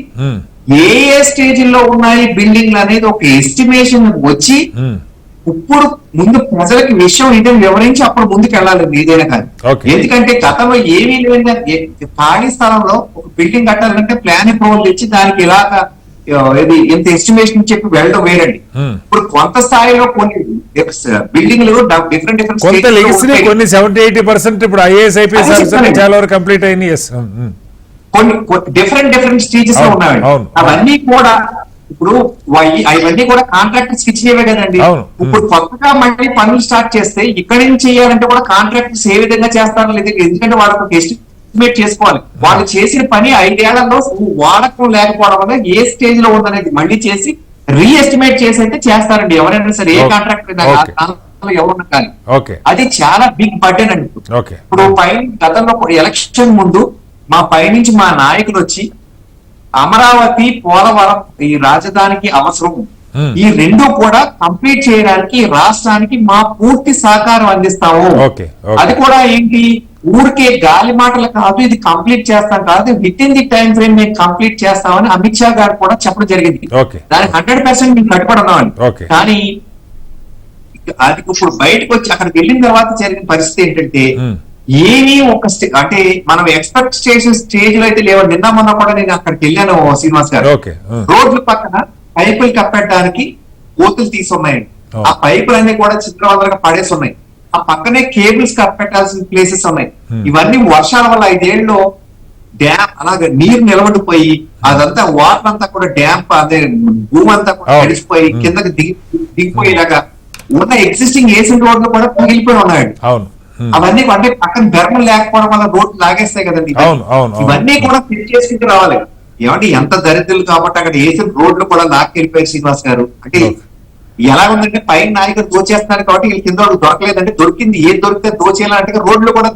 ఏ ఏ స్టేజ్లో ఉన్నాయి బిల్డింగ్లు అనేది ఒక ఎస్టిమేషన్ వచ్చి ఇప్పుడు ముందు ప్రజలకు విషయం ఇదే వివరించి అప్పుడు ముందుకు వెళ్ళాలి ఏదైనా కానీ. ఎందుకంటే గతంలో ఏమీ లేదంటే ఖాళీ స్థలంలో ఒక బిల్డింగ్ కట్టాలంటే ప్లాన్ అప్రూవల్ ఇచ్చి దానికి ఇలాగా ఎంత ఎస్టిమేషన్ చెప్పి వెళ్ళడం వేరండి. ఇప్పుడు కొంత స్థాయిలో కొన్ని బిల్డింగ్లు డిఫరెంట్ కొంత లెగసీ కొన్ని 70-80% ఇప్పుడు ఐఏఎస్ ఐపీఎస్ చాలా వరకు కంప్లీట్ అయినాయి. కొన్ని డిఫరెంట్ స్టేజెస్ లో ఉన్నాయి. అవన్నీ కూడా ఇప్పుడు అవన్నీ కూడా కాంట్రాక్టర్స్ ఇచ్చేవే కదండి. ఇప్పుడు కొత్తగా మళ్ళీ పనులు స్టార్ట్ చేస్తే ఇక్కడి నుంచి చేయాలంటే కూడా కాంట్రాక్టర్స్ ఏ విధంగా చేస్తారో లేదు, ఎందుకంటే వాళ్ళకి ఒక ఎస్టిమేట్ చేసుకోవాలి. వాళ్ళు చేసిన పని 5 ఏళ్లలో వాడకం లేకపోవడం వల్ల ఏ స్టేజ్ లో ఉందనేది మళ్ళీ చేసి రీఎస్టిమేట్ చేసి అయితే చేస్తారండి ఎవరైనా సరే, ఏ కాంట్రాక్టర్ ఎవరున్నా కానీ. అది చాలా బిగ్ బర్డెన్ అండి. ఇప్పుడు పైన గతంలో ఎలక్షన్ ముందు మా పైనుంచి మా నాయకులు వచ్చి అమరావతి పోలవరం ఈ రాజధానికి అవసరం, ఈ రెండు కూడా కంప్లీట్ చేయడానికి రాష్ట్రానికి మా పూర్తి సహకారం అందిస్తాము. అది కూడా ఏంటి, ఊరికే గాలి మాటలు కాదు, ఇది కంప్లీట్ చేస్తాం కాదు, with in the time frame మేము కంప్లీట్ చేస్తామని అమిత్ షా గారు కూడా చెప్పడం జరిగింది. దానికి 100% మేము కట్టుబడున్నామని. కానీ అది ఇప్పుడు బయటకు వచ్చి అక్కడికి వెళ్ళిన తర్వాత జరిగిన పరిస్థితి ఏంటంటే ఏమీ ఒక అంటే మనం ఎక్స్పెక్ట్ చేసే స్టేజ్ లో అయితే లేవు. నిన్న మొన్న కూడా నేను అక్కడికి వెళ్ళాను శ్రీనివాస్ గారు. రోడ్ల పక్కన పైపులు కప్పెట్టడానికి కోతులు తీసున్నాయండి. ఆ పైపులన్నీ కూడా చిత్రవందరగా పడేసి ఉన్నాయి. ఆ పక్కనే కేబుల్స్ కప్పెట్టాల్సిన ప్లేసెస్ ఉన్నాయి. ఇవన్నీ వర్షాల వల్ల 5 ఏళ్ళలో డ్యామ్ అలాగే నీరు నిలబడిపోయి అదంతా వాటర్ అంతా కూడా డ్యామ్ అదే భూమి అంతా కూడా తడిసిపోయి కిందకి దిగిపోయేలాగా ఉన్న ఎగ్జిస్టింగ్ ఏసీ రోడ్లు కూడా పగిలిపోయి ఉన్నాయండి. అవన్నీ అంటే పక్కన ధర్మం లేకపోవడం వల్ల రోడ్లు లాగేస్తాయి కదండి. ఇవన్నీ కూడా ఫిట్ చేసుకుంటూ రావాలి. ఏమంటే ఎంత దరిద్రులు కాబట్టి అక్కడ వేసిన రోడ్లు కూడా లాక్కెళ్ళిపోయారు శ్రీనివాస్ గారు. అంటే ఎలా ఉందంటే పైన నాయకులు దోచేస్తున్నారు కాబట్టి వీళ్ళు కింద దొరకలేదంటే దొరికింది ఏది దొరికితే దోచేయాలంటే రోడ్లు కూడా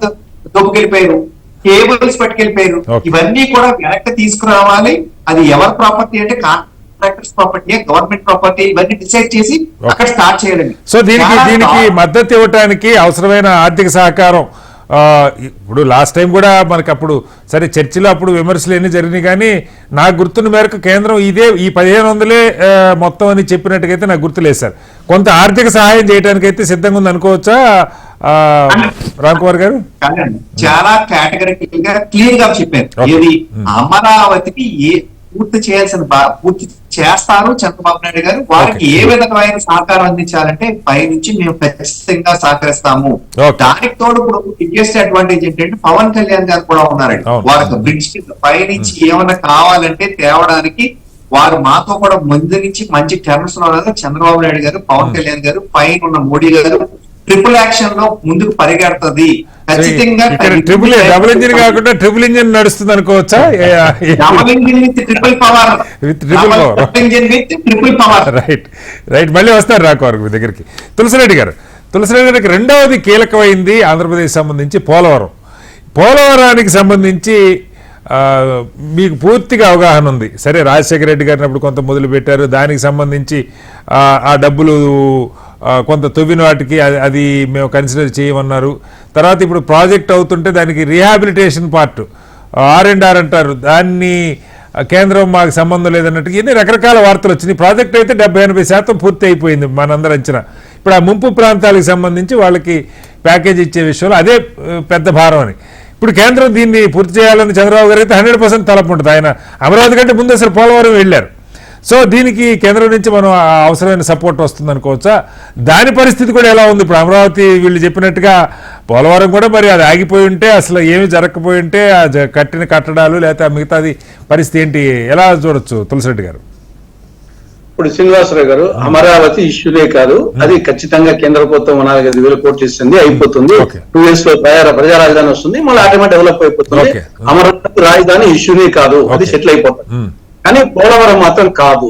దొబ్బుకెళ్ళిపోయారు, కేబుల్స్ పట్టుకెళ్ళిపోయారు. ఇవన్నీ కూడా వెనక్కి తీసుకురావాలి. అది ఎవరి ప్రాపర్టీ అంటే కాంట్రాక్టర్స్ ప్రాపర్టీ, గవర్నమెంట్ ప్రాపర్టీ, ఇవన్నీ డిసైడ్ చేసి అక్కడ స్టార్ట్ చేయాలండి. సో దీనికి మద్దతు ఇవ్వడానికి అవసరమైన ఆర్థిక సహకారం ఇప్పుడు లాస్ట్ టైం కూడా మనకి అప్పుడు సరే చర్చలో అప్పుడు విమర్శలు ఎన్ని జరిగినాయి, కానీ నాకు గుర్తున్న మేరకు కేంద్రం ఇదే ఈ 1500 మొత్తం అని చెప్పినట్టుగైతే నాకు గుర్తులేదు సార్. కొంత ఆర్థిక సహాయం చేయడానికి అయితే సిద్ధంగా ఉంది అనుకోవచ్చా రామ్ కుమార్ గారు? చాలా కేటగిరికల్ గా క్లియర్ గా చెప్పారు. ఇది అమరావతికి పూర్తి చేయాల్సిన పూర్తి చేస్తారు చంద్రబాబు నాయుడు గారు. వారికి ఏ విధమైన సహకారం అందించాలంటే పై నుంచి మేము ఖచ్చితంగా సహకరిస్తాము. దానికి తోడు ఇప్పుడు బిగ్గెస్ట్ అడ్వాంటేజ్ ఏంటంటే పవన్ కళ్యాణ్ గారు కూడా ఉన్నారండి. వారికి బ్రిడ్జ్ పై నుంచి ఏమైనా కావాలంటే తేవడానికి వారు మాతో కూడా ముందు నుంచి మంచి టర్మ్స్ లో చంద్రబాబు నాయుడు గారు, పవన్ కళ్యాణ్ గారు, పైన ఉన్న మోడీ గారు ట్రిపుల్ యాక్షన్ లో ముందుకు పరిగెడుతుంది. ఖచ్చితంగా డబుల్ ఇంజిన్ కాకుండా ట్రిపుల్ ఇంజిన్ నడుస్తుంది అనుకోవచ్చా? Double engine with triple power, engine with triple power. Right మళ్ళీ వస్తారు రాకు మీ దగ్గరికి. తులసిరెడ్డి గారికి రెండవది కీలకమైంది ఆంధ్రప్రదేశ్ సంబంధించి పోలవరానికి సంబంధించి మీకు పూర్తిగా అవగాహన ఉంది. సరే రాజశేఖర రెడ్డి గారిని అప్పుడు కొంత మొదలు పెట్టారు, దానికి సంబంధించి ఆ డబ్బులు కొంత తవ్విన వాటికి అది మేము కన్సిడర్ చేయమన్నారు. తర్వాత ఇప్పుడు ప్రాజెక్ట్ అవుతుంటే దానికి రీహాబిలిటేషన్ పార్ట్ R&R అంటారు, దాన్ని కేంద్రం మాకు సంబంధం లేదన్నట్టు ఇన్ని రకరకాల వార్తలు వచ్చినాయి. ప్రాజెక్ట్ అయితే 70-80% పూర్తి అయిపోయింది మనందరూ అంచనా. ఇప్పుడు ఆ ముంపు ప్రాంతాలకు సంబంధించి వాళ్ళకి ప్యాకేజ్ ఇచ్చే విషయంలో అదే పెద్ద భారం అని. ఇప్పుడు కేంద్రం దీన్ని పూర్తి చేయాలని చంద్రబాబు గారు అయితే 100% తలపు ఉంటుంది. ఆయన అమరావతి కంటే ముందు అసలు పోలవరం వెళ్ళారు. సో దీనికి కేంద్రం నుంచి మనం అవసరమైన సపోర్ట్ వస్తుంది అనుకోవచ్చా? దాని పరిస్థితి కూడా ఎలా ఉంది? ఇప్పుడు అమరావతి వీళ్ళు చెప్పినట్టుగా పోలవరం కూడా మరి అది ఆగిపోయి ఉంటే అసలు ఏమి జరగకపోయి ఉంటే కట్టిన కట్టడాలు లేకపోతే మిగతాది పరిస్థితి ఏంటి, ఎలా చూడొచ్చు తులసిరెడ్డి గారు? ఇప్పుడు శ్రీనివాసరావు గారు, అమరావతి ఇష్యూనే కాదు, అది ఖచ్చితంగా కేంద్ర ప్రభుత్వం 4,500 కోట్లు ఇస్తుంది, అయిపోతుంది. 2 years లో ప్రజా రాజధాని వస్తుంది, మళ్ళీ ఆటోమేటిక్ డెవలప్ అయిపోతుంది. అమరావతి రాజధాని ఇష్యూనే కాదు, అది సెటిల్ అయిపోతుంది. కానీ పోలవరం మాత్రం కాదు.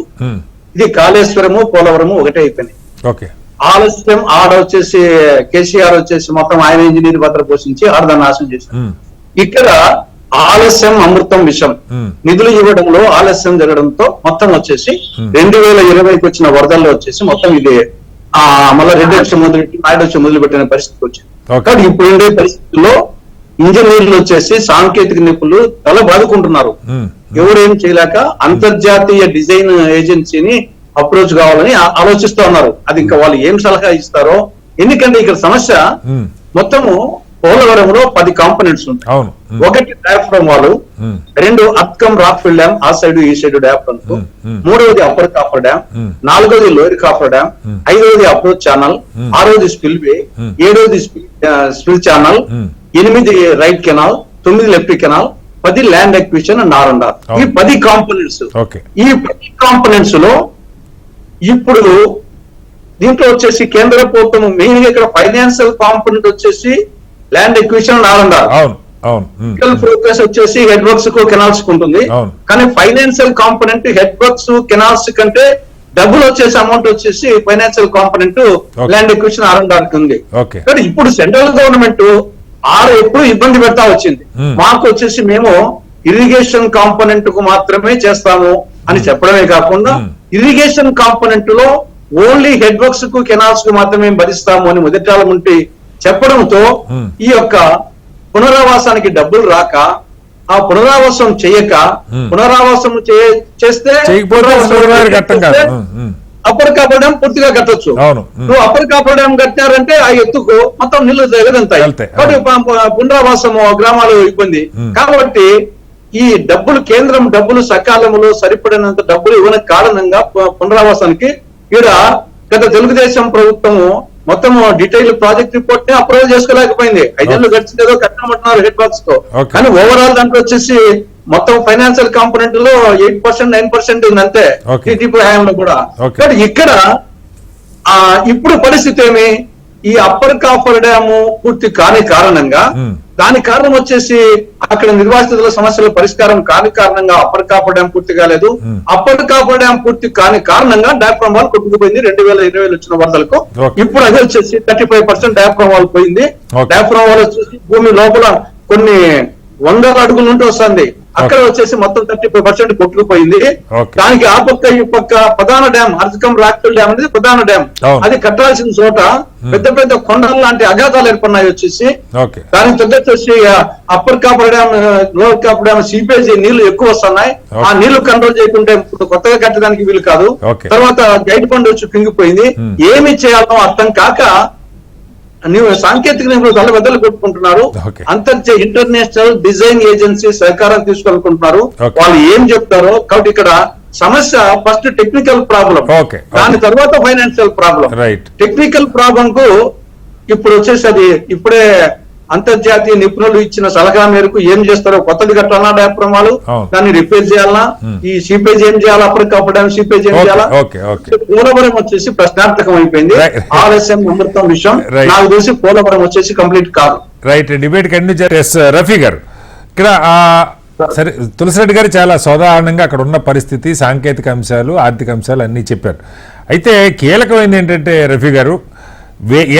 ఇది కాళేశ్వరము పోలవరము ఒకటే అయిపోయినాయి. ఓకే. ఆలస్యం ఆడ వచ్చేసి కేసీఆర్ వచ్చేసి మొత్తం ఆయన ఇంజనీర్ భద్ర పోషించి ఆడ దాన్ని నాశనం చేశారు. ఇక్కడ ఆలస్యం అమృతం విషం, నిధులు ఇవ్వడంలో ఆలస్యం జరగడంతో మొత్తం వచ్చేసి 2020కి వచ్చిన వరదల్లో వచ్చేసి మొత్తం ఇది మళ్ళీ రెడ్డి వచ్చి మొదలుపెట్టి నాయుడు వచ్చి మొదలుపెట్టిన పరిస్థితి వచ్చింది. కాబట్టి ఇప్పుడు ఉండే పరిస్థితుల్లో ఇంజనీర్లు వచ్చేసి సాంకేతిక నిపుణులు తల బాదుకుంటున్నారు. ఎవరేం చేయలేక అంతర్జాతీయ డిజైన్ ఏజెన్సీని అప్రోచ్ కావాలని ఆలోచిస్తూ ఉన్నారు. అది ఇంకా వాళ్ళు ఏం సలహా ఇస్తారో, ఎందుకంటే ఇక్కడ సమస్య మొత్తము పోలవరంలో 10 కాంపోనెంట్స్ ఉంటాయి. ఒకటి diaphragm wall, 2 earth cum rockfill dam ఆ సైడ్ ఈ సైడ్ డయాఫ్రమ్, 3వది అప్పర్ కాఫర్ డ్యామ్, 4వది లోయర్ కాఫర్ డ్యామ్, 5వది అప్రోచ్ ఛానల్, 6వది స్పిల్ వే, 7వది spill channel, 8 right canal, 9 left canal, 10 land acquisition and R&R. ఈ 10 కాంపోనెంట్స్. ఈ 10 కాంపోనెంట్స్ లో ఇప్పుడు దీంట్లో వచ్చేసి కేంద్ర ప్రభుత్వం మెయిన్ గా ఇక్కడ ఫైనాన్షియల్ కాంపోనెంట్ వచ్చేసి land acquisition and R&R. Focus వచ్చేసి హెడ్ వర్క్స్ కు కెనాల్స్ కు ఉంటుంది. కానీ financial component head works canals కంటే డబ్బులు వచ్చేసి అమౌంట్ వచ్చేసి financial component land acquisition R&R కి ఉంది. కానీ ఇప్పుడు సెంట్రల్ గవర్నమెంట్ ఎప్పుడు ఇబ్బంది పెడతా వచ్చింది. మాకు వచ్చేసి మేము ఇరిగేషన్ కాంపోనెంట్ కు మాత్రమే చేస్తాము అని చెప్పడమే కాకుండా ఇరిగేషన్ కాంపోనెంట్ లో ఓన్లీ హెడ్ వర్క్స్ కు కెనాల్స్ కు మాత్రమే భరిస్తాము అని మొదటి ఉంటే చెప్పడంతో ఈ యొక్క పునరావాసానికి డబ్బులు రాక, ఆ పునరావాసం చేయక, పునరావాసం చేస్తే అప్పర్ కాపర్ డ్యామ్ పూర్తిగా కట్టొచ్చు. నువ్వు అప్పర్ కాపర్ డ్యామ్ కట్టినారంటే ఆ ఎత్తుకు మొత్తం నీళ్లు ఎగదంతాయి. కాబట్టి పునరావాసము గ్రామాలు ఇబ్బంది. కాబట్టి ఈ డబ్బులు కేంద్రం డబ్బులు సకాలంలో సరిపడినంత డబ్బులు ఇవ్వని కారణంగా పునరావాసానికి ఈడ గత తెలుగుదేశం ప్రభుత్వము మొత్తం డీటెయిల్ ప్రాజెక్ట్ రిపోర్ట్ ని అప్రూవ్ చేసుకోలేకపోయింది. 5 ఏళ్ళు గడిచిందేదో కట్టమంటున్నారు హెడ్ బాక్స్ తో. కానీ ఓవరాల్ దాంట్లో వచ్చేసి మొత్తం ఫైనాన్షియల్ కాంపోనెంట్ లో 8%, 9% ఉంది అంతే టీడీపీ హయాంలో కూడా. కానీ ఇక్కడ ఇప్పుడు పరిస్థితి ఏమి, ఈ అప్పర్ కాఫర్ డ్యాము పూర్తి కాని కారణంగా, దాని కారణం వచ్చేసి అక్కడ నిర్వాసితుల సమస్యల పరిష్కారం కాని కారణంగా అప్పర్ కాఫర్ డ్యామ్ పూర్తి కాలేదు. అప్పర్ కాఫర్ డ్యామ్ పూర్తి కాని కారణంగా డయాఫ్రమ్ వాల్ కొట్టుకుపోయింది 2020 వచ్చిన వరదలకు. ఇప్పుడు అది వచ్చేసి 35% డయాఫ్రమ్ వాల్ పోయింది. డయాఫ్రమ్ వాల్ వచ్చేసి భూమి లోపల కొన్ని 100 అడుగుల నుండి వస్తుంది. అక్కడ వచ్చేసి మొత్తం 35% కొట్టుకుపోయింది. దానికి ఆ పక్క ఈ పక్క ప్రధాన డ్యామ్ అర్జకం రాక్ఫిల్ డ్యామ్ అనేది ప్రధాన డ్యామ్. అది కట్టాల్సిన చోట పెద్ద పెద్ద కొండలు లాంటి అఘాతాలు ఏర్పడినాయి వచ్చేసి. దానికి తగ్గట్టు వచ్చి upper coffer dam, lower coffer dam seepage నీళ్లు ఎక్కువ వస్తున్నాయి. ఆ నీళ్లు కంట్రోల్ చేయకుంటే ఇప్పుడు కొత్తగా కట్టడానికి వీలు కాదు. తర్వాత గైడ్ పండు వచ్చి పింగిపోయింది. ఏమి చేయాలో అర్థం కాక సాంకేతిక నిపుణులు తల బద్దలు కొట్టుకుంటున్నారు. అంతర్జాతీయ ఇంటర్నేషనల్ డిజైన్ ఏజెన్సీ సహకారం తీసుకోవాలనుకుంటున్నారు. వాళ్ళు ఏం చెప్తారో. కాబట్టి ఇక్కడ సమస్య ఫస్ట్ టెక్నికల్ ప్రాబ్లం, దాని తర్వాత ఫైనాన్షియల్ ప్రాబ్లం. టెక్నికల్ ప్రాబ్లం కు ఇప్పుడు వచ్చేసి అది ఇప్పుడే అంతర్జాతీయ నిపుణులు ఇచ్చిన సలహా మేరకు ఏం చేస్తారో, కొత్తది కట్టాలన్నా డయాఫ్రమ్ వాళ్ళు దాన్ని రిపేర్ చేయాలన్నా, ఈ సీపేజ్ ఏం చేయాలా, అప్పటికి కప్పడం సీపేజ్ ఏం చేయాలా, పోలవరం వచ్చేసి ప్రశ్నార్థకం అయిపోయింది. ఆలస్యం అమృతం విషయం నాకు తెలిసి పోలవరం వచ్చేసి కంప్లీట్ కాదు. Right, debate continue. రఫీ గారు, ఇక్కడ సరే తులసిరెడ్డి గారు చాలా సాధారణంగా అక్కడ ఉన్న పరిస్థితి, సాంకేతిక అంశాలు, ఆర్థిక అంశాలు అన్నీ చెప్పారు. అయితే కీలకమైనది ఏంటంటే రఫీ గారు,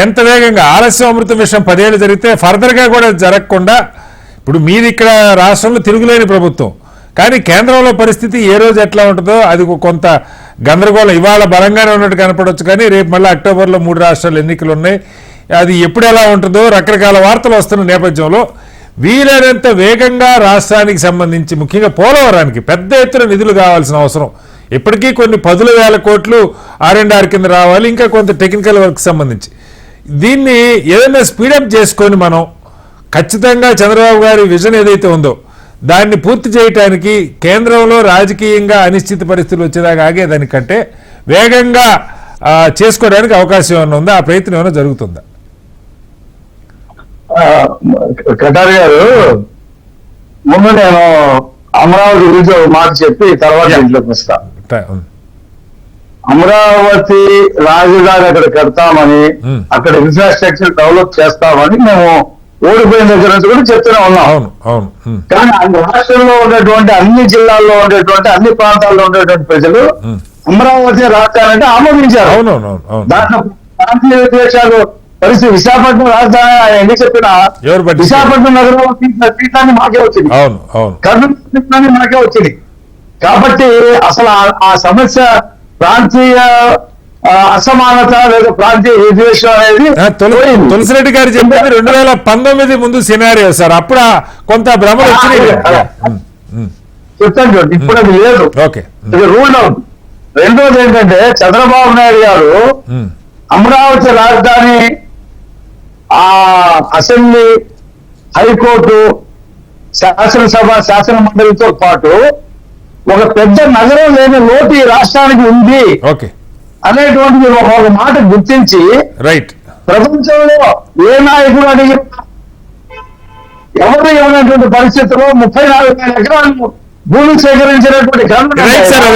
ఎంత వేగంగా ఆలస్యం అమృతం విషయం 10 ఏళ్ళు జరిగితే ఫర్దర్గా కూడా జరగకుండా, ఇప్పుడు మీరు ఇక్కడ రాష్ట్రంలో తిరుగులేని ప్రభుత్వం, కానీ కేంద్రంలో పరిస్థితి ఏ రోజు ఎట్లా ఉంటుందో అది కొంత గందరగోళం. ఇవాళ బలంగానే ఉన్నట్టు కనపడవచ్చు, కానీ రేపు మళ్ళీ అక్టోబర్లో 3 రాష్ట్రాలు ఎన్నికలు ఉన్నాయి. అది ఎప్పుడు ఎలా ఉంటుందో రకరకాల వార్తలు వస్తున్న నేపథ్యంలో వీలైనంత వేగంగా రాష్ట్రానికి సంబంధించి ముఖ్యంగా పోలవరానికి పెద్ద ఎత్తున నిధులు కావాల్సిన అవసరం. ఇప్పటికీ కొన్ని 10,000 కోట్లు R&R కింద రావాలి, ఇంకా కొంత టెక్నికల్ వర్క్ సంబంధించి. దీన్ని ఏదైనా స్పీడప్ చేసుకొని మనం ఖచ్చితంగా చంద్రబాబు గారి విజన్ ఏదైతే ఉందో దాన్ని పూర్తి చేయడానికి కేంద్రంలో రాజకీయంగా అనిశ్చిత పరిస్థితులు వచ్చేదాకా ఆగేదానికంటే వేగంగా చేసుకోవడానికి అవకాశం ఏమైనా ఉందా? ఆ ప్రయత్నం ఏమైనా జరుగుతుందా? కటారి గారు, ముందు నేను అమరావతి గురించి ఒక మాట చెప్పి తర్వాత ఇంట్లోకి వస్తా. అమరావతి రాజధాని అక్కడ కడతామని, అక్కడ ఇన్ఫ్రాస్ట్రక్చర్ డెవలప్ చేస్తామని మేము ఓడిపోయిన దగ్గర నుంచి కూడా చెప్తూనే ఉన్నాం. కానీ రాష్ట్రంలో ఉండేటువంటి అన్ని జిల్లాల్లో ఉండేటువంటి అన్ని ప్రాంతాల్లో ఉండేటువంటి ప్రజలు అమరావతి రాజధాని అంటే ఆమోదించారు. అవునవును. దాంట్లో ప్రాంతీయ విద్వేషాలు పరిస్థితి విశాఖపట్నం రాజధాని ఆయన ఎన్ని చెప్పినా విశాఖపట్నం నగరంలో సీట్లన్నీ మాకే వచ్చింది, కర్నూలు సీట్లన్నీ మాకే వచ్చింది. కాబట్టి అసలు ఆ సమస్య ప్రాంతీయ అసమానత లేదా ప్రాంతీయ విద్వేషం అనేది తులసిరెడ్డి గారు చెప్పేది 2019 ముందు సినారియో సార్, అప్పుడు కొంత భ్రమలు వచ్చినాయి. చెప్తాను చూడండి, ఇప్పుడు అది లేదు, ఇది రూల్ అవుట్. రెండోది ఏంటంటే చంద్రబాబు నాయుడు గారు అమరావతి రాజధాని ఆ అసెంబ్లీ, హైకోర్టు, శాసనసభ, శాసన మండలితో పాటు ఒక పెద్ద నగరం లేని లోటు ఈ రాష్ట్రానికి ఉంది అనేటువంటి ఒక మాట గుర్తించి ప్రపంచంలో ఏ నాయకుడు అడిగి ఎవరు ఇవ్వనటువంటి పరిస్థితుల్లో 34,000 ఎకరాలు భూమి సేకరించినటువంటి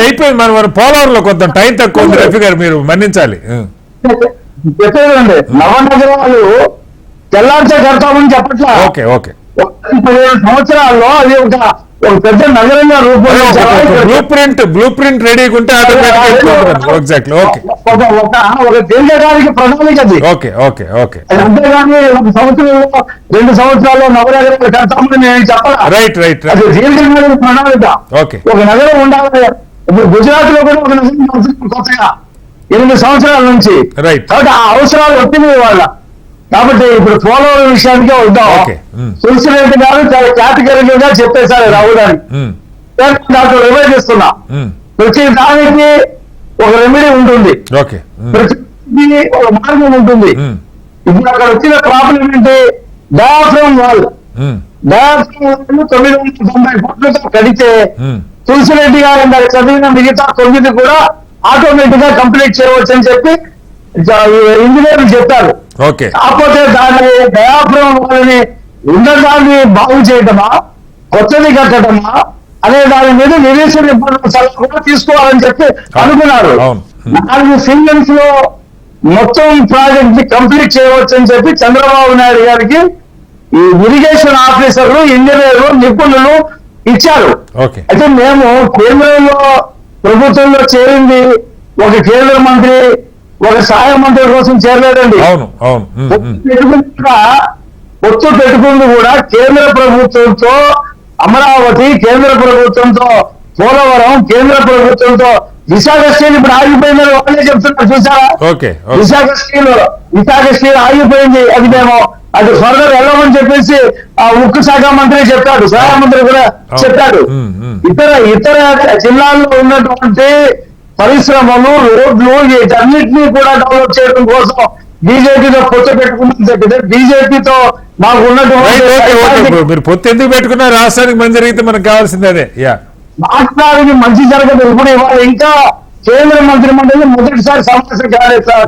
అయిపోయింది. మన పోలవరంలో కొంత టైం తక్కువ ఉంది, రఫీ గారు మీరు మన్నించాలి. చెప్పేదండి, నవనగరాలు తెల్లారితే కడతామని చెప్పట్లా. 15 సంవత్సరాల్లో అది ఒక పెద్ద నగరంగా బ్లూ ప్రింట్ రెడీ ఉంటే ఒక దీర్ఘకాలిక ప్రణాళిక అది. అంతేగాని ఒక సంవత్సరంలో 2 సంవత్సరాల్లో నగరాలు కడతామని నేను చెప్పాలి. అది దీర్ఘకాలిక ప్రణాళిక. ఒక నగరం ఉండాలి. ఇప్పుడు గుజరాత్ లో కూడా ఒక నగరం కొత్తగా 8 సంవత్సరాల నుంచి, కాబట్టి ఆ అవసరాలు వచ్చింది వాళ్ళ. కాబట్టి ఇప్పుడు పోలవరం విషయానికే వద్దాం. తులసిరెడ్డి గారు చాలా కేటగిరీగా చెప్పేశారు రావడానికి, దాంట్లో రివైజ్ చేస్తున్నా. ప్రతి దానికి ఒక రెమెడీ ఉంటుంది, ప్రతి ఒక మార్గం ఉంటుంది. ఇప్పుడు అక్కడ వచ్చిన ప్రాబ్లం ఏంటి, డయాఫ్రమ్ వాల్. డయాఫ్రమ్ వాల్ 990 కోట్లతో కడితే తులసిరెడ్డి గారు చదివిన మిగతా 9 కూడా ఆటోమేటిక్ గా కంప్లీట్ చేయవచ్చు అని చెప్పి ఇంజనీర్లు చెప్పారు. కాకపోతే దాని డయాఫ్రమ్ వాళ్ళని ఉన్నదాన్ని బాగు చేయటమా, కొత్తది కట్టడమా అనే దాని మీద నివేశన సలహా కూడా తీసుకోవాలని చెప్పి అనుకున్నారు. 4 సీజన్స్ లో మొత్తం ప్రాజెక్ట్ ని కంప్లీట్ చేయవచ్చు అని చెప్పి చంద్రబాబు నాయుడు గారికి ఈ ఇరిగేషన్ ఆఫీసర్లు, ఇంజనీర్లు, నిపుణులు ఇచ్చారు. అయితే మేము కేంద్రంలో ప్రభుత్వంలో చేరింది ఒక కేంద్ర మంత్రి, ఒక సహాయ మంత్రి కోసం చేరలేదండి. పొత్తు పెట్టుకుంది కూడా కేంద్ర ప్రభుత్వంతో అమరావతి, కేంద్ర ప్రభుత్వంతో పోలవరం, కేంద్ర ప్రభుత్వంతో విశాఖ స్టీల్ ఇప్పుడు ఆగిపోయిందని వాళ్ళే చెప్తున్నారు చూసారా. విశాఖ స్టీల్ ఆగిపోయింది, అది మేము అది ఫర్దర్ వెళ్ళమని చెప్పేసి ఆ ఉక్కు శాఖ మంత్రి చెప్పాడు, సహాయ మంత్రి కూడా చెప్పాడు. ఇతర జిల్లాల్లో ఉన్నటువంటి పరిశ్రమలు, రోడ్లు వీటన్నిటినీ కూడా డెవలప్ చేయడం కోసం బీజేపీతో పొత్తు పెట్టుకున్నది. బీజేపీతో మాకు ఉన్నటువంటి మీరు పొత్తు ఎందుకు పెట్టుకున్నారు, రాష్ట్రానికి మంచి జరిగితే మనకు కావాల్సింది అదే. రాష్ట్రానికి మంచి జరగదు. ఇప్పుడు ఇవాళ ఇంకా కేంద్ర మంత్రి మండలి మొదటిసారి సమావేశం కాలేదు సార్,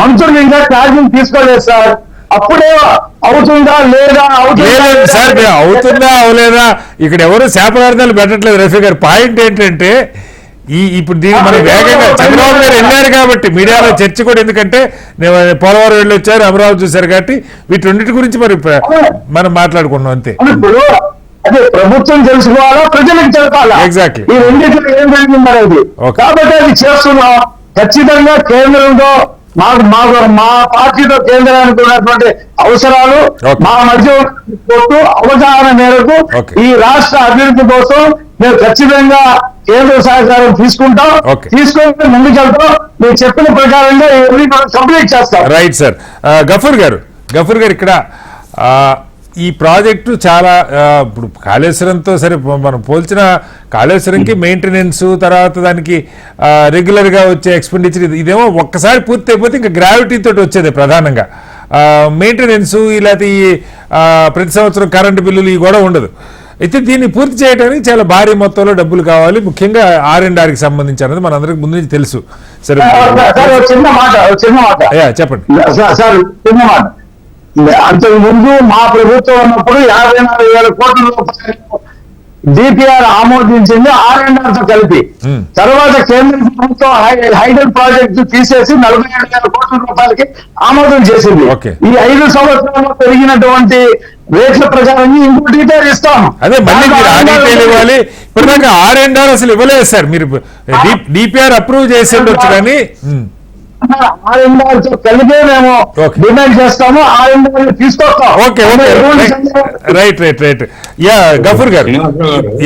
మంత్రులు ఇంకా ఛార్జింగ్ తీసుకోలేదు సార్. అప్పుడే అవుతుందా లేదా అవుతుందా అవలేదా ఇక్కడ ఎవరు శాపనార్థాలు పెట్టట్లేదు. రఫీ గారు పాయింట్ ఏంటంటే ఇప్పుడు దీన్ని మనం వేగంగా చంద్రబాబు గారు వెళ్ళారు కాబట్టి మీడియాలో చర్చ కూడా, ఎందుకంటే పోలవరం వెళ్ళి వచ్చారు, అమరావతి చూశారు కాబట్టి వీటి గురించి మరి మనం మాట్లాడుకున్నాం అంతే. అదే ప్రభుత్వం తెలుసుకోవాలా, ప్రజలకు తెలపాలా, ఎగ్జాక్ట్లీ ఈ రెండింటిలో ఏం జరిగింది అనేది. కాబట్టి అది చేస్తున్నాం. ఖచ్చితంగా కేంద్రంలో మా పార్టీతో కేంద్రానికి ఉన్నటువంటి అవసరాలు, మా మధ్య అవగాహన మేరకు ఈ రాష్ట్ర అభివృద్ధి కోసం మేము ఖచ్చితంగా కేంద్ర సహకారం తీసుకుంటాం, తీసుకుంటే ముందుకెళ్తాం. మీరు చెప్పిన ప్రకారంగా కంప్లీట్ చేస్తాం. Right sir. గఫూర్ గారు ఇక్కడ ఈ ప్రాజెక్టు చాలా ఇప్పుడు కాళేశ్వరంతో సరే మనం పోల్చిన కాళేశ్వరంకి మెయింటెనెన్స్, తర్వాత దానికి రెగ్యులర్గా వచ్చే ఎక్స్పెండిచర్, ఇదేమో ఒక్కసారి పూర్తి అయిపోతే ఇంకా గ్రావిటీ తోటి వచ్చేది ప్రధానంగా. మెయింటెనెన్స్ లేకపోతే ఈ ప్రతి సంవత్సరం కరెంటు బిల్లులు ఇవి కూడా ఉండదు. అయితే దీన్ని పూర్తి చేయడానికి చాలా భారీ మొత్తంలో డబ్బులు కావాలి, ముఖ్యంగా R&Rకి సంబంధించి అన్నది మనందరికి ముందు నుంచి తెలుసు. సరే చెప్పండి సార్. అంతకు ముందు మా ప్రభుత్వం ఉన్నప్పుడు 54,000 కోట్ల రూపాయలు డిపిఆర్ ఆమోదించింది R&R తో కలిపి. తర్వాత కేంద్ర ప్రభుత్వం హైడల్ ప్రాజెక్టు తీసేసి 47,000 కోట్ల రూపాయలకి ఆమోదం చేసింది. ఈ 5 సంవత్సరాల్లో పెరిగినటువంటి రేట్ల ప్రకారం ఇంకో డీటెయిల్ ఇస్తాం. అదే మళ్ళీ మీరు ఆ డీటెయిల్ ఇవ్వాలి. ఇప్పటిదాకా R&R అసలు ఇవ్వలేదు సార్. మీరు DPR అప్రూవ్ చేసి ఉండొచ్చు కానీ R&R తో కలిపే మేము డిమాండ్ చేస్తాము. R&R తీసుకొస్తాం. ఓకే రైట్ యా గఫూర్ గారు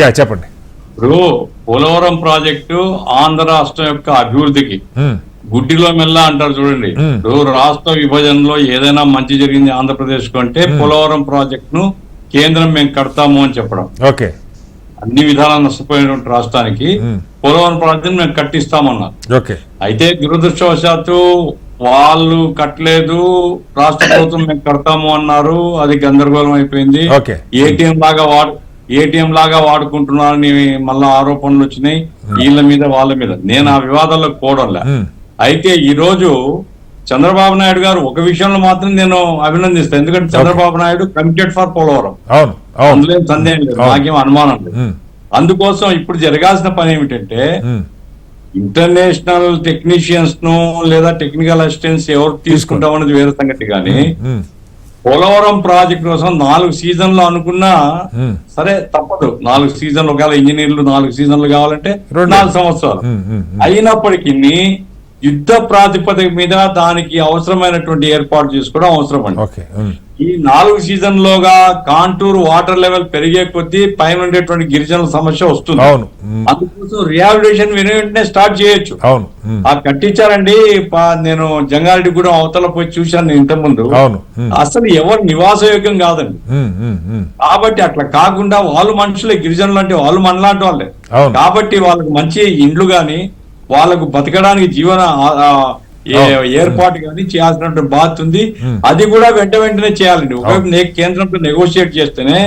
యా చెప్పండి. ఇప్పుడు పోలవరం ప్రాజెక్టు ఆంధ్ర రాష్ట్రం యొక్క అభివృద్ధికి గుడ్డిలో మెల్ల అంటారు చూడండి. ఇప్పుడు రాష్ట్ర విభజనలో ఏదైనా మంచి జరిగింది ఆంధ్రప్రదేశ్ కంటే పోలవరం ప్రాజెక్ట్ ను కేంద్రం మేము కడతాము అని చెప్పడం. ఓకే అన్ని విధాలా నష్టపోయినటువంటి రాష్ట్రానికి పోలవరం ప్రాజెక్ట్ మేము కట్టిస్తామన్నారు. ఓకే అయితే దురదృష్టవశాత్తు వాళ్ళు కట్టలేదు, రాష్ట్ర ప్రభుత్వం మేము కడతాము అన్నారు. అది గందరగోళం అయిపోయింది. ఏటీఎం లాగా వాడుకుంటున్నారని మళ్ళా ఆరోపణలు వచ్చినాయి వీళ్ళ మీద వాళ్ళ మీద. నేను ఆ వివాదాల్లో కోడలే. అయితే ఈ రోజు చంద్రబాబు నాయుడు గారు ఒక విషయంలో మాత్రం నేను అభినందిస్తాను. ఎందుకంటే చంద్రబాబు నాయుడు కమిటెడ్ ఫర్ పోలవరం, అందులో సందేహం లేదు, నాకేం అనుమానం లేదు. అందుకోసం ఇప్పుడు జరగాల్సిన పని ఏమిటంటే ఇంటర్నేషనల్ టెక్నీషియన్స్ ను లేదా టెక్నికల్ అసిస్టెన్స్ ఎవరు తీసుకుంటాం అనేది వేరే సంగతి. కానీ పోలవరం ప్రాజెక్ట్ కోసం 4 సీజన్లు అనుకున్నా సరే తప్పదు. 4 సీజన్లు ఒకవేళ ఇంజనీర్లు 4 సీజన్లు కావాలంటే 4 సంవత్సరాలు అయినప్పటికీ యుద్ధ ప్రాతిపదిక మీద దానికి అవసరమైనటువంటి ఏర్పాటు చేసుకోవడం అవసరం అండి. ఈ 4 సీజన్లోగా కాంటూర్ వాటర్ లెవెల్ పెరిగే కొద్దీ పైన ఉండేటువంటి గిరిజనుల సమస్య వస్తుంది. అందుకోసం రిహాబిలిటేషన్ వెంటనే స్టార్ట్ చేయొచ్చు. ఆ కట్టించారండి. నేను జంగారెడ్డి కూడా అవతల పోయి చూశాను నేను ఇంత ముందు. అసలు ఎవరు నివాసయోగ్యం కాదండి. కాబట్టి అట్లా కాకుండా వాళ్ళు మనుషులే, గిరిజనులు అంటే వాళ్ళు మనలాంటి వాళ్ళే. కాబట్టి వాళ్ళకి మంచి ఇండ్లు గాని వాళ్ళకు బతకడానికి జీవన ఏర్పాటు కానీ చేయాల్సినటువంటి బాధ్యత ఉంది. అది కూడా వెంటనే చేయాలండి. ఒకవైపు కేంద్రంతో నెగోషియేట్ చేస్తేనే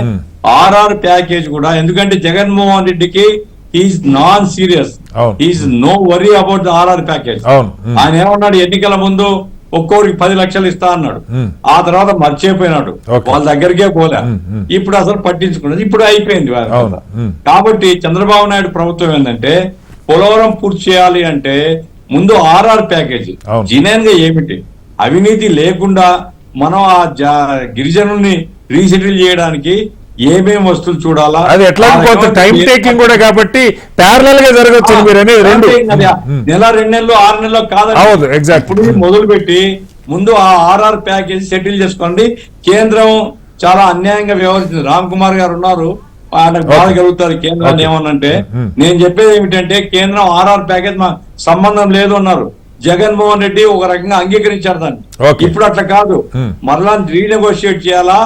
RR ప్యాకేజ్ కూడా, ఎందుకంటే జగన్మోహన్ రెడ్డికి is non serious, is no worry about the RR package. ఆయన ఏమన్నాడు ఎన్నికల ముందు ఒక్కోరికి 10 లక్షలు ఇస్తా అన్నాడు. ఆ తర్వాత మర్చిపోయినాడు, వాళ్ళ దగ్గరికే పోలే. ఇప్పుడు అసలు పట్టించుకున్నది ఇప్పుడు అయిపోయింది. కాబట్టి చంద్రబాబు నాయుడు ప్రభుత్వం ఏంటంటే పోలవరం పూర్తి చేయాలి అంటే ముందు RR ప్యాకేజీ జినైన్ గా ఏమిటి, అవినీతి లేకుండా మనం ఆ గిరిజనుల్ని రీసెటిల్ చేయడానికి ఏమేమి వస్తువులు చూడాలా, అది ఎట్లా టైం టేకింగ్ కూడా కాబట్టి ప్యారలల్ గా జరగచ్చు. మీరు అనేది నెల 2 నెలలు 6 నెలలు కాదు. ఇప్పుడు మొదలు పెట్టి ముందు ఆ RR ప్యాకేజీ సెటిల్ చేసుకోండి. కేంద్రం చాలా అన్యాయంగా వ్యవహరిస్తుంది. రామ్ కుమార్ గారు ఉన్నారు, ఆయనకు బాధ కలుగుతారు కేంద్రాన్ని ఏమనంటే. నేను చెప్పేది ఏమిటంటే కేంద్రం RR ప్యాకేజ్ మా సంబంధం లేదు అన్నారు. జగన్మోహన్ రెడ్డి ఒక రకంగా అంగీకరించారు దాన్ని. ఇప్పుడు అట్లా కాదు, మరలా రీనెగోషియేట్ చేయాలా.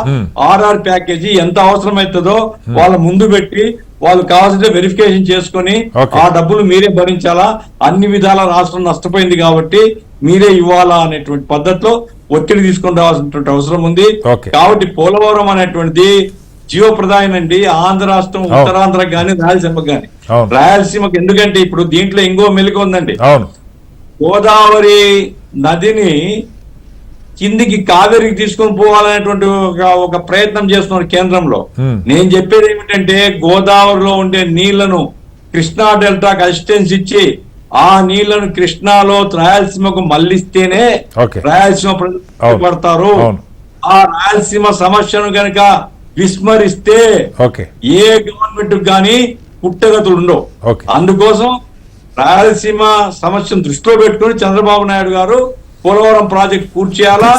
RR ప్యాకేజీ ఎంత అవసరం అవుతుందో వాళ్ళ ముందు పెట్టి వాళ్ళు కావాల్సిన వెరిఫికేషన్ చేసుకుని ఆ డబ్బులు మీరే భరించాలా. అన్ని విధాల రాష్ట్రం నష్టపోయింది కాబట్టి మీరే ఇవ్వాలా అనేటువంటి పద్ధతిలో ఒత్తిడి తీసుకొని రావాల్సినటువంటి అవసరం ఉంది. కాబట్టి పోలవరం అనేటువంటిది జీవప్రదాయం అండి. ఆంధ్ర రాష్ట్రం ఉత్తరాంధ్రకు గాని రాయలసీమకు గాని. రాయలసీమకు ఎందుకంటే ఇప్పుడు దీంట్లో ఇంకో మెలిక ఉందండి. గోదావరి నదిని కిందికి కావేరికి తీసుకొని పోవాలనేటువంటి ఒక ప్రయత్నం చేస్తున్నారు కేంద్రంలో. నేను చెప్పేది ఏమిటంటే గోదావరిలో ఉండే నీళ్లను కృష్ణా డెల్టాకు అసిస్టెన్స్ ఇచ్చి ఆ నీళ్లను కృష్ణాలో రాయలసీమకు మళ్లిస్తేనే రాయలసీమ ప్రజలు పడతారు. ఆ రాయలసీమ సమస్యను కనుక విస్మరిస్తే ఏ గవర్నమెంట్ గాని పుట్టగతులు ఉండవు. అందుకోసం రాయలసీమ సమస్యను దృష్టిలో పెట్టుకుని చంద్రబాబు నాయుడు గారు పోలవరం ప్రాజెక్ట్ పూర్తి చేయాలా.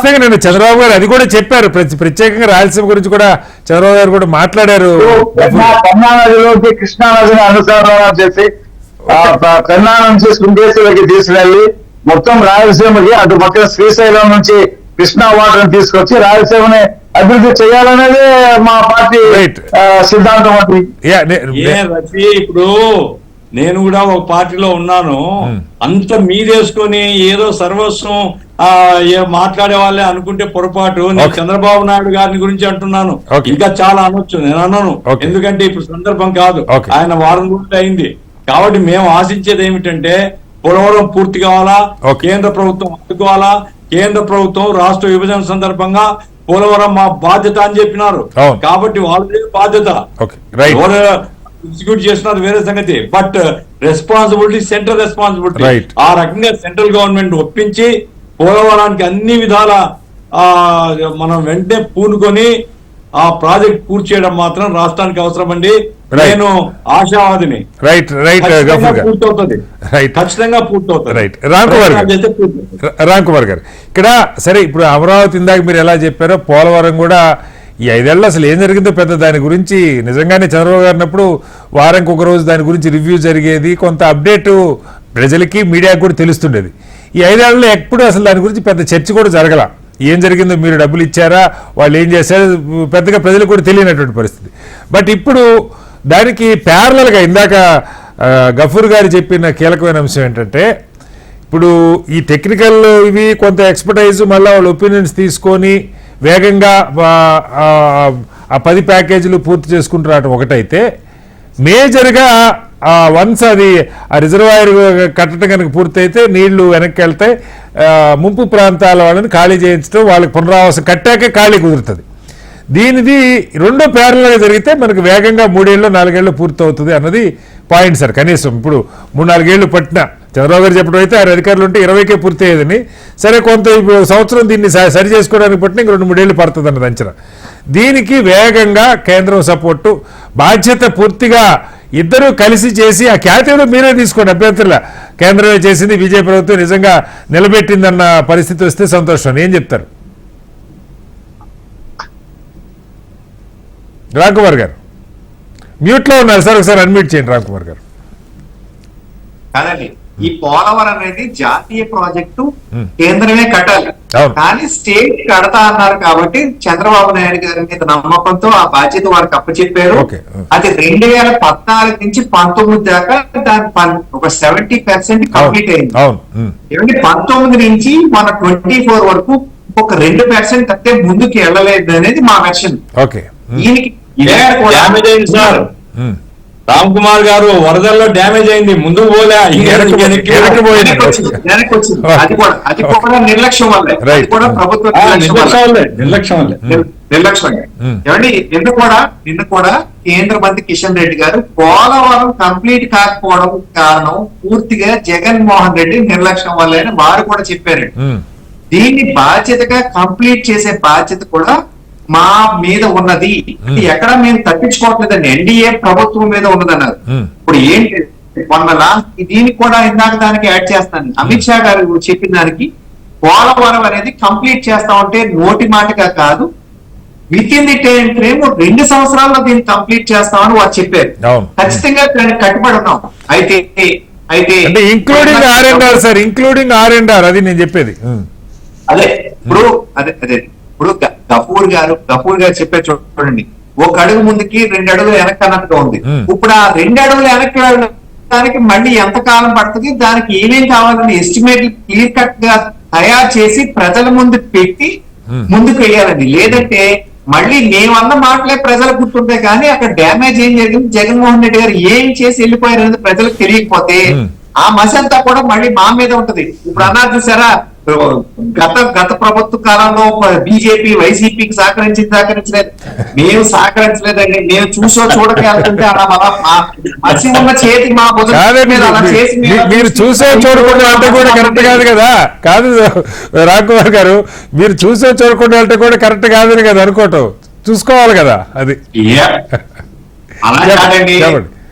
చంద్రబాబు గారు అది కూడా చెప్పారు. ప్రత్యేకంగా రాయలసీమ గురించి కూడా చంద్రబాబు గారు కూడా మాట్లాడారు. పెన్నా నదిలోకి కృష్ణా నదిని అనుసరణ చేసి పెన్నా నుంచి శృంగేశ్వరికి తీసుకెళ్లి మొత్తం రాయలసీమకి అటు పక్కన శ్రీశైలం నుంచి కృష్ణా వాటర్ తీసుకొచ్చి రాయలసీమని అభివృద్ధి చేయాలనేది మా పార్టీ సిద్ధాంతం. ఇప్పుడు నేను కూడా ఒక పార్టీలో ఉన్నాను. అంత మీదేసుకొని ఏదో సర్వస్వం మాట్లాడే వాళ్ళే అనుకుంటే పొరపాటు. నేను చంద్రబాబు నాయుడు గారిని గురించి అంటున్నాను, ఇంకా చాలా అనొచ్చు, నేను అన్నాను. ఎందుకంటే ఇప్పుడు సందర్భం కాదు, ఆయన వారం రోజులు అయింది. కాబట్టి మేము ఆశించేది ఏమిటంటే పోలవరం పూర్తి కావాలా, కేంద్ర ప్రభుత్వం అడ్డుకోవాలా. కేంద్ర ప్రభుత్వం రాష్ట్ర విభజన సందర్భంగా పోలవరం మా బాధ్యత అని చెప్పినారు. కాబట్టి వాళ్ళదే బాధ్యత. ఎగ్జిక్యూట్ చేస్తున్నారు వేరే సంగతి, బట్ రెస్పాన్సిబిలిటీ సెంట్రల్ రెస్పాన్సిబిలిటీ. ఆ రకంగా సెంట్రల్ గవర్నమెంట్ ఒప్పించి పోలవరానికి అన్ని విధాల మనం వెంటనే పూనుకొని ఆ ప్రాజెక్ట్ పూర్తి చేయడం మాత్రం రాష్ట్రానికి అవసరం అండి. Right. నేను ఆశావాదిని. రైట్ పూర్తవుతుంది, రైట్ ఖచ్చితంగా పూర్తవుతుంది. రైట్ రామ్ కుమార్ గారు ఇక్కడ సరే ఇప్పుడు అమరావతి ఇందాక మీరు ఎలా చెప్పారో పోలవరం కూడా ఈ 5 ఏళ్ళు అసలు ఏం జరిగిందో పెద్ద దాని గురించి నిజంగానే చంద్రబాబు గారు అన్నప్పుడు వారానికి ఒక రోజు దాని గురించి రివ్యూ జరిగేది, కొంత అప్డేటు ప్రజలకి మీడియాకి కూడా తెలుస్తుండేది. ఈ 5 ఏళ్ళలో ఎప్పుడు అసలు దాని గురించి పెద్ద చర్చ కూడా జరగల. ఏం జరిగిందో, మీరు డబ్బులు ఇచ్చారా, వాళ్ళు ఏం చేశారు, పెద్దగా ప్రజలకు కూడా తెలియనటువంటి పరిస్థితి. బట్ ఇప్పుడు దానికి ప్యారలల్గా ఇందాక గఫూర్ గారు చెప్పిన కీలకమైన అంశం ఏంటంటే ఇప్పుడు ఈ టెక్నికల్ ఇవి కొంత ఎక్స్పర్టైజ్ మళ్ళీ వాళ్ళ ఒపీనియన్స్ తీసుకొని వేగంగా ఆ 10 ప్యాకేజీలు పూర్తి చేసుకుంటూ రావడం ఒకటైతే, మేజర్గా వన్స్ అది ఆ రిజర్వాయర్ కట్టడం కనుక పూర్తయితే నీళ్లు వెనక్కి వెళ్తాయి, ముంపు ప్రాంతాల వాళ్ళని ఖాళీ చేయించడం, వాళ్ళకి పునరావాసం కట్టాకే ఖాళీ కుదురుతుంది. దీనిది రెండో ప్యారల్గా జరిగితే మనకు వేగంగా 3 ఏళ్ళు 4 ఏళ్ళు పూర్తి అవుతుంది అన్నది పాయింట్ సార్. కనీసం ఇప్పుడు 3-4 ఏళ్ళు పట్టినా చంద్రబాబు గారు చెప్పడం అయితే 6 అధికారులు ఉంటే 20కే పూర్తి అయ్యేదని, సరే కొంత ఇప్పుడు సంవత్సరం దీన్ని సరి చేసుకోవడానికి పట్టిన ఇంక 2-3 ఏళ్ళు పడుతుంది అన్నది అంచనా. దీనికి వేగంగా కేంద్రం సపోర్టు, బాధ్యత పూర్తిగా ఇద్దరూ కలిసి చేసి ఆ ఖ్యాతిలో మీరే తీసుకోండి, అభ్యంతరుల కేంద్రమే చేసింది, బీజేపీ ప్రభుత్వం నిజంగా నిలబెట్టిందన్న పరిస్థితి వస్తే సంతోషం. ఏం చెప్తారు రామ్ కుమార్ గారు? మ్యూట్లో ఉన్నారు సార్, ఒకసారి అన్మ్యూట్ చేయండి రామ్ కుమార్ గారు. కాదండి, ఈ పోలవరం అనేది జాతీయ ప్రాజెక్టు, కేంద్రమే కట్టాలి, కానీ స్టేట్ కడతా అన్నారు కాబట్టి చంద్రబాబు నాయుడు గారి మీద నమ్మకంతో ఆ బాధ్యత వారికి అప్పచెప్పారు. అది 2014 నుంచి 19 దాకా దాని ఒక 70% కంప్లీట్ అయింది. 19 నుంచి మన 24 వరకు ఒక 2% తప్పితే ముందుకు వెళ్ళలేదు అనేది మా వెర్షన్. దీనికి డ్యామేజ్ అయింది సార్. రామ్ కుమార్ గారు, వరదల్లో డ్యామేజ్ అయింది, ముందుకు పోలే, అది కూడా నిర్లక్ష్యం వల్లే, అది కూడా ప్రభుత్వ నిర్లక్ష్యం. ఏమండి, నిన్న కూడా కేంద్ర మంత్రి కిషన్ రెడ్డి గారు పోలవరం కంప్లీట్ కాకపోవడం కారణం పూర్తిగా జగన్మోహన్ రెడ్డి నిర్లక్ష్యం వల్లే వారు కూడా చెప్పారు. దీన్ని బాధ్యతగా కంప్లీట్ చేసే బాధ్యత కూడా మా మీద ఉన్నది. ఎక్కడ మేము తప్పించుకోవట్లేదండి, ఎన్డీఏ ప్రభుత్వం మీద ఉన్నదన్నారు. ఇప్పుడు ఏంటి మొన్న దీనికి కూడా ఇందాక దానికి యాడ్ చేస్తాను, అమిత్ షా గారు చెప్పిన దానికి పోలవరం అనేది కంప్లీట్ చేస్తా ఉంటే నోటి మాటగా కాదు, with in the time frame 2 సంవత్సరాల్లో దీన్ని కంప్లీట్ చేస్తామని వారు చెప్పారు. ఖచ్చితంగా దానికి కట్టుబడి ఉన్నాం. అయితే including R&R sir, including R&R, అది నేను చెప్పేది. అదే ఇప్పుడు గఫూర్ గారు చెప్పే చూడండి, 1 అడుగు ముందుకి 2 అడుగులు వెనక్కి అన్నట్టుగా ఉంది. ఇప్పుడు ఆ 2 అడుగులు వెనక్కి వెళ్ళడానికి మళ్ళీ ఎంత కాలం పడుతుంది, దానికి ఏమేం కావాలని ఎస్టిమేట్ క్లియర్ కట్ గా తయారు చేసి ప్రజల ముందు పెట్టి ముందుకు వెయ్యాలండి. లేదంటే మళ్ళీ మేమన్న మాటలే ప్రజలకు గుర్తుంటాయి, కానీ అక్కడ డ్యామేజ్ ఏం జరిగింది, జగన్మోహన్ రెడ్డి గారు ఏం చేసి వెళ్ళిపోయారు అనేది ప్రజలకు తెలియకపోతే ఆ మసి అంతా కూడా మళ్ళీ మా మీద ఉంటది. ఇప్పుడు అన్నారు చూసారా, గత ప్రభుత్వ కాలంలో బీజేపీ వైసీపీకి సహకరించలేదు, మేము సహకరించలేదండి, మేము చూడక వెళ్తుంటే అలా మసి ఉన్న చేతి మా మీరు చూసే చూడకుండా అంటే కూడా కరెక్ట్ కాదు కదా. కాదు రామ్ కుమార్ గారు, మీరు చూసే చూడకుండా అంటే కూడా కరెక్ట్ కాదని కదా అనుకోవటం, చూసుకోవాలి కదా. అది అలా కాదండి,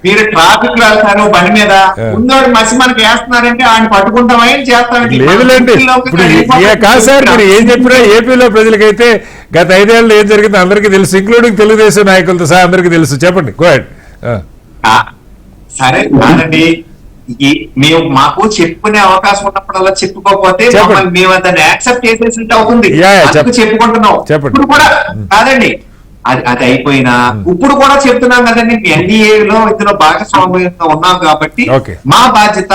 మీరు ట్రాఫిక్ లో వెళ్తారు బండి మీద, ముందోడు మసి మనకి వేస్తున్నారంటే ఆయన పట్టుకుంటాం ఏం చేస్తామండి. లేదులేండి, ఇప్పుడు కాదు సార్, మీరు ఏం చెప్పినా ఏపీలో ప్రజలకైతే గత 5 ఏళ్ళు ఏం జరిగిందో అందరికీ తెలుసు, ఇంక్లూడింగ్ తెలుగుదేశం నాయకులతో సహా అందరికీ తెలుసు. చెప్పండి, గో హెడ్. సరే కాదండి, మేము మాకు చెప్పుకునే అవకాశం ఉన్నప్పుడల్లా చెప్పుకోకపోతే మేము దాన్ని యాక్సెప్ట్ చేసేసి అవుతుంది, చెప్పుకుంటున్నాం. ఇప్పుడు కూడా కాదండి, అది అయిపోయినా ఇప్పుడు కూడా చెప్తున్నాం కదండి, ఎన్డీఏలో ఇందులో భాగస్వామ్యంగా ఉన్నాం కాబట్టి మా బాధ్యత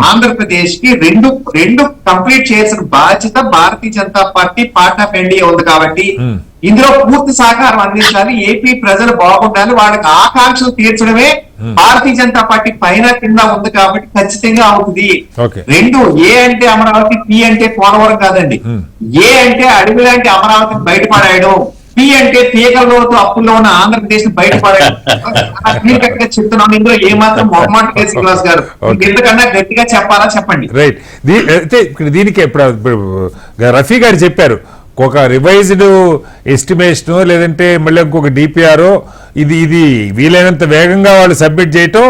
ఆంధ్రప్రదేశ్ కి రెండు కంప్లీట్ చేయాల్సిన బాధ్యత Bharatiya Janata Party part of NDA ఉంది కాబట్టి ఇందులో పూర్తి సహకారం అందించాలి. ఏపీ ప్రజలు బాగుండాలి, వాళ్ళకి ఆకాంక్షలు తీర్చడమే భారతీయ జనతా పార్టీ పైన కింద ఉంది కాబట్టి ఖచ్చితంగా అవుతుంది. 2 ఏ అంటే అమరావతి, పి అంటే పోలవరం కాదండి. ఏ అంటే అడవి లాంటి అమరావతిని బయటపడాయడం, పి అంటే తీగలతో అప్పుల్లో ఉన్న ఆంధ్రప్రదేశ్ బయటపడాడు చెప్తున్నాను. ఇందులో ఏమాత్రం మొహమాట శ్రీనివాస్ గారు ఇంతకన్నా గట్టిగా చెప్పాలా చెప్పండి. రైట్. అయితే దీనికి ఇప్పుడు రఫీ గారు చెప్పారు ఒక రివైజ్డ్ ఎస్టిమేషన్ లేదంటే మళ్ళీ ఇంకొక డిపిఆర్ ఇది వీలైనంత వేగంగా వాళ్ళు సబ్మిట్ చేయటం,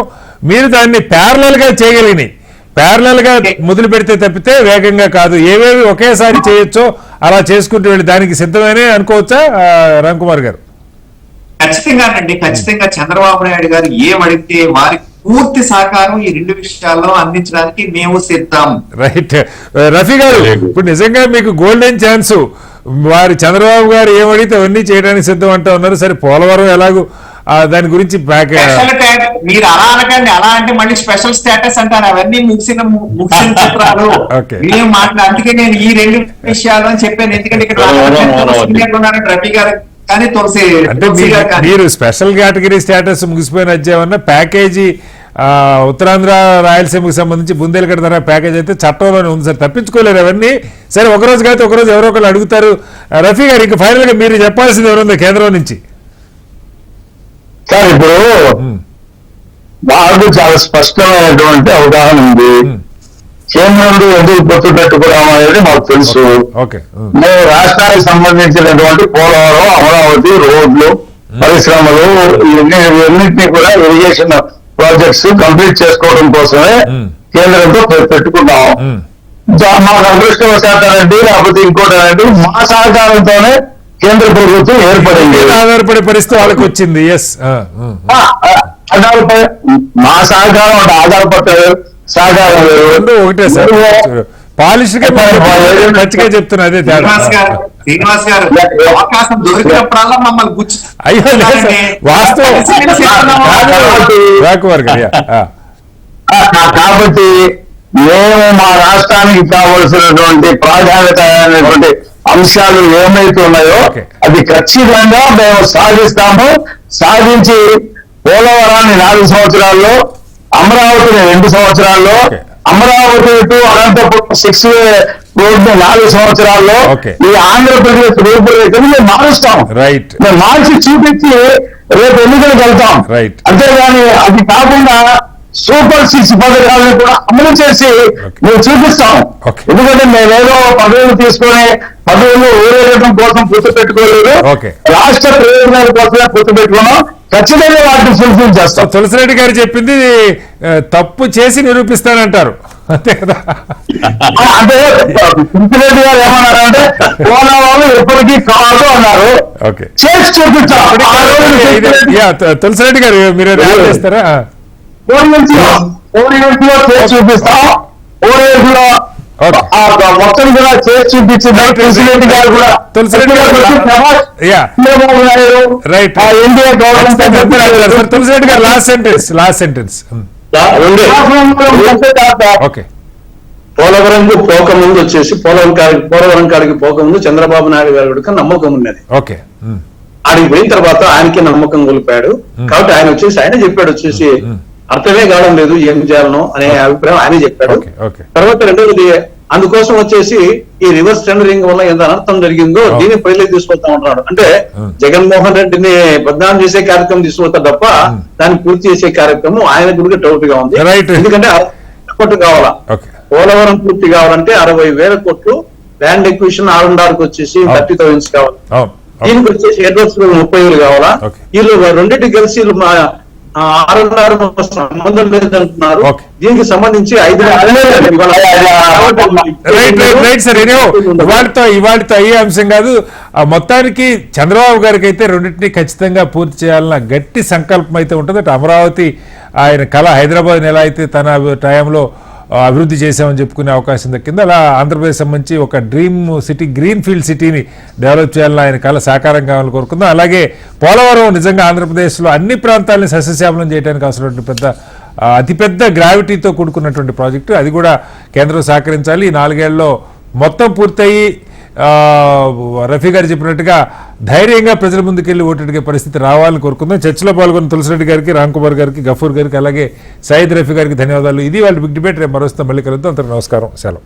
మీరు దాన్ని ప్యారలల్ గా చేయగలిగినాయి. ప్యారలల్ గా మొదలు పెడితే తప్పితే వేగంగా కాదు. ఏవేవి ఒకేసారి చేయొచ్చో అలా చేసుకుంటూ వెళ్ళి దానికి సిద్ధమనే అనుకోవచ్చా రామ్ కుమార్ గారు? ఖచ్చితంగా చంద్రబాబు నాయుడు గారు ఏమడిగితే వారికి పూర్తి సహకారం ఈ రెండు విషయాల్లో అందించడానికి మేము సిద్ధం. రైట్. రఫీ గారు, ఇప్పుడు నిజంగా మీకు గోల్డెన్ ఛాన్స్. వారి చంద్రబాబు గారు ఏమడిగితే అవన్నీ చేయడానికి సిద్ధం అంటూ ఉన్నారు. సరే, పోలవరం ఎలాగో దాని గురించి మీరు అలా అనకండి. అలా అంటే మళ్ళీ స్పెషల్ స్టేటస్ అంటారు. అవన్నీ ముగిసిన చిత్రాలు మేము మాట్లాడు. అందుకే నేను ఈ రెండు విషయాలు అని చెప్పాను. ఎందుకంటే ఇక్కడ రఫీ గారు కానీ తులసి అంటే మీరు స్పెషల్ కేటగిరీ స్టేటస్ ముగిసిపోయిన అధ్యాయమన్నా ప్యాకేజీ ఉత్తరాంధ్ర రాయలసీమకు సంబంధించి బుందేలగడ్డ ధర ప్యాకేజ్ అయితే చట్టంలోనే ఉంది సార్, తప్పించుకోలేరు అవన్నీ. సరే, ఒకరోజు కాదు ఒకరోజు ఎవరో ఒకరు అడుగుతారు. రఫీ గారు, ఇంకా ఫైనల్ గా మీరు చెప్పాల్సింది ఎవరుందో కేంద్రం నుంచి? సార్, ఇప్పుడు మాకు చాలా స్పష్టమైనటువంటి అవగాహన ఉంది. కేంద్రంలో ఎందుకు పొత్తు పెట్టుకోవడం అనేది మాకు తెలుసు. మేము రాష్ట్రానికి సంబంధించినటువంటి పోలవరం, అమరావతి, రోడ్లు, పరిశ్రమలు ఇవన్నింటినీ కూడా ఇరిగేషన్ ప్రాజెక్ట్స్ కంప్లీట్ చేసుకోవడం కోసమే కేంద్రంతో పెట్టుకున్నాం. మాకు అదృష్టవశాత్తనండి లేకపోతే ఇంకోటి అనేది మా సహకారంతోనే కేంద్ర ప్రభుత్వం ఏర్పడింది. ఆధారపడే పరిస్థితి వాళ్ళకి వచ్చింది. మా సహకారం అంటే ఆధారపడే సహకారం ఒకటే సార్. పాలిష్ మంచిగా చెప్తున్నా. అదే శ్రీనివాస్ గారు అవకాశం దొరికినప్పుడల్లా మమ్మల్ని కాబట్టి మేము మా రాష్ట్రానికి కావలసినటువంటి ప్రాధాన్యత అనేటువంటి అంశాలు ఏమైతే ఉన్నాయో అది ఖచ్చితంగా మేము సాధిస్తాము. సాధించి పోలవరాన్ని 4 సంవత్సరాల్లో, అమరావతిని 2 సంవత్సరాల్లో, Amaravati to Anantapuram 6-way road 4 సంవత్సరాల్లో, ఈ ఆంధ్రప్రదేశ్ రూపురేఖను మేము మారుస్తాం. మేము మార్చి చూపించి రేపు ఎన్నికలకు వెళ్తాం. అంతేగాని అది కాకుండా సూపర్ 6 పథకాలను కూడా అమలు చేసి మేము చూపిస్తాం. ఎందుకంటే మేమేదో పదవులు తీసుకొని పదవులు ఊరేగడం కోసం పొత్తు పెట్టుకోలేదు, రాష్ట్ర ప్రయోజనాల కోసమే పొత్తు పెట్టుకున్నాం. ఖచ్చితంగా వాటిని ఫుల్ఫిల్ చేస్తాం. తులసిరెడ్డి గారు చెప్పింది తప్పు చేసి నిరూపిస్తానంటారు, అంతే కదా? అంటే తులసిరెడ్డి గారు ఏమన్నారంటే పోలవరం ఎప్పటికీ కాదు అన్నారు. చేసి చూపించాం. తులసిరెడ్డి గారు మీరు చేస్తారా? ఓరియంట్లో చేసి చూపిస్తాం. ఓరియంట్లో మొత్తం కూడా చేసి చూపించింది తులసిరెడ్డి గారు కూడా. తులసిరెడ్డి గారు ఎన్డీఏ గవర్నమెంట్. తులసిరెడ్డి గారు లాస్ట్ సెంటెన్స్. పోలవరంకు పోకముందు వచ్చేసి పోలవరం కాడికి పోకముందు చంద్రబాబు నాయుడు గారి నమ్మకం ఉన్నది. ఆడికి పోయిన తర్వాత ఆయనకి నమ్మకం కోల్పోయాడు. కాబట్టి ఆయన వచ్చేసి ఆయన చెప్పాడు, వచ్చేసి అర్థమే కావడం లేదు ఏం చేయాలనో అనే అభిప్రాయం ఆయన చెప్పాడు. తర్వాత రెండవది అందుకోసం వచ్చేసి ఈ రివర్స్ టెండరింగ్ వల్ల ఎంత అనర్థం జరిగిందో దీన్ని ప్రజలకు తీసుకొస్తా ఉంటున్నాడు. అంటే జగన్మోహన్ రెడ్డిని బద్నాం చేసే కార్యక్రమం తీసుకొస్తా తప్ప దాన్ని పూర్తి చేసే కార్యక్రమం ఆయన గురించి డౌట్ గా ఉంది. ఎందుకంటే 60 కోట్లు కావాలా పోలవరం పూర్తి కావాలంటే 60,000 కోట్లు ల్యాండ్ ఎక్విజిషన్ R&Rకి వచ్చేసి 30,000 కావాలి. దీనికి వచ్చేసి ఎడ్వర్స్ 30,000 కావాలా. వీళ్ళు రెండింటి కలిసి R&R సంబంధం లేదంటున్నారు. దీనికి సంబంధించి 5 ఇవాళతో అయ్యే అంశం కాదు. మొత్తానికి చంద్రబాబు గారికి అయితే రెండింటినీ ఖచ్చితంగా పూర్తి చేయాలన్న గట్టి సంకల్పం అయితే ఉంటుంది. అమరావతి ఆయన కళ, హైదరాబాద్ ఎలా అయితే తన టైంలో అభివృద్ధి చేశామని చెప్పుకునే అవకాశం దక్కింది, అలా ఆంధ్రప్రదేశ్ సంబంధించి ఒక డ్రీమ్ సిటీ, గ్రీన్ ఫీల్డ్ సిటీని డెవలప్ చేయాలని ఆయన కళ సాకారం కావాలని కోరుకుందాం. అలాగే పోలవరం నిజంగా ఆంధ్రప్రదేశ్లో అన్ని ప్రాంతాలని సస్యశ్యామలం చేయడానికి అవసరమైన అతిపెద్ద గ్రావిటీతో కూడుకున్నటువంటి ప్రాజెక్టు. అది కూడా కేంద్రం సహకరించాలి. ఈ 4 ఏళ్లలో మొత్తం పూర్తయి రఫీ గారు చెప్పినట్టుగా ధైర్యంగా ప్రజల ముందుకెళ్లి ఓటు అడిగే పరిస్థితి రావాలని కోరుకుందాం. చర్చలో పాల్గొన్న తులసిరెడ్డి గారికి, రామ్ కుమార్ గారికి, గఫూర్ గారికి, అలాగే సయీద్ రఫీ గారికి ధన్యవాదాలు. ఇది వాళ్ళ బిగ్ డిబేట్. రేపు మరోస్తాం, మళ్ళీ కలుద్దాం. అంతకు నమస్కారం, సెలవు.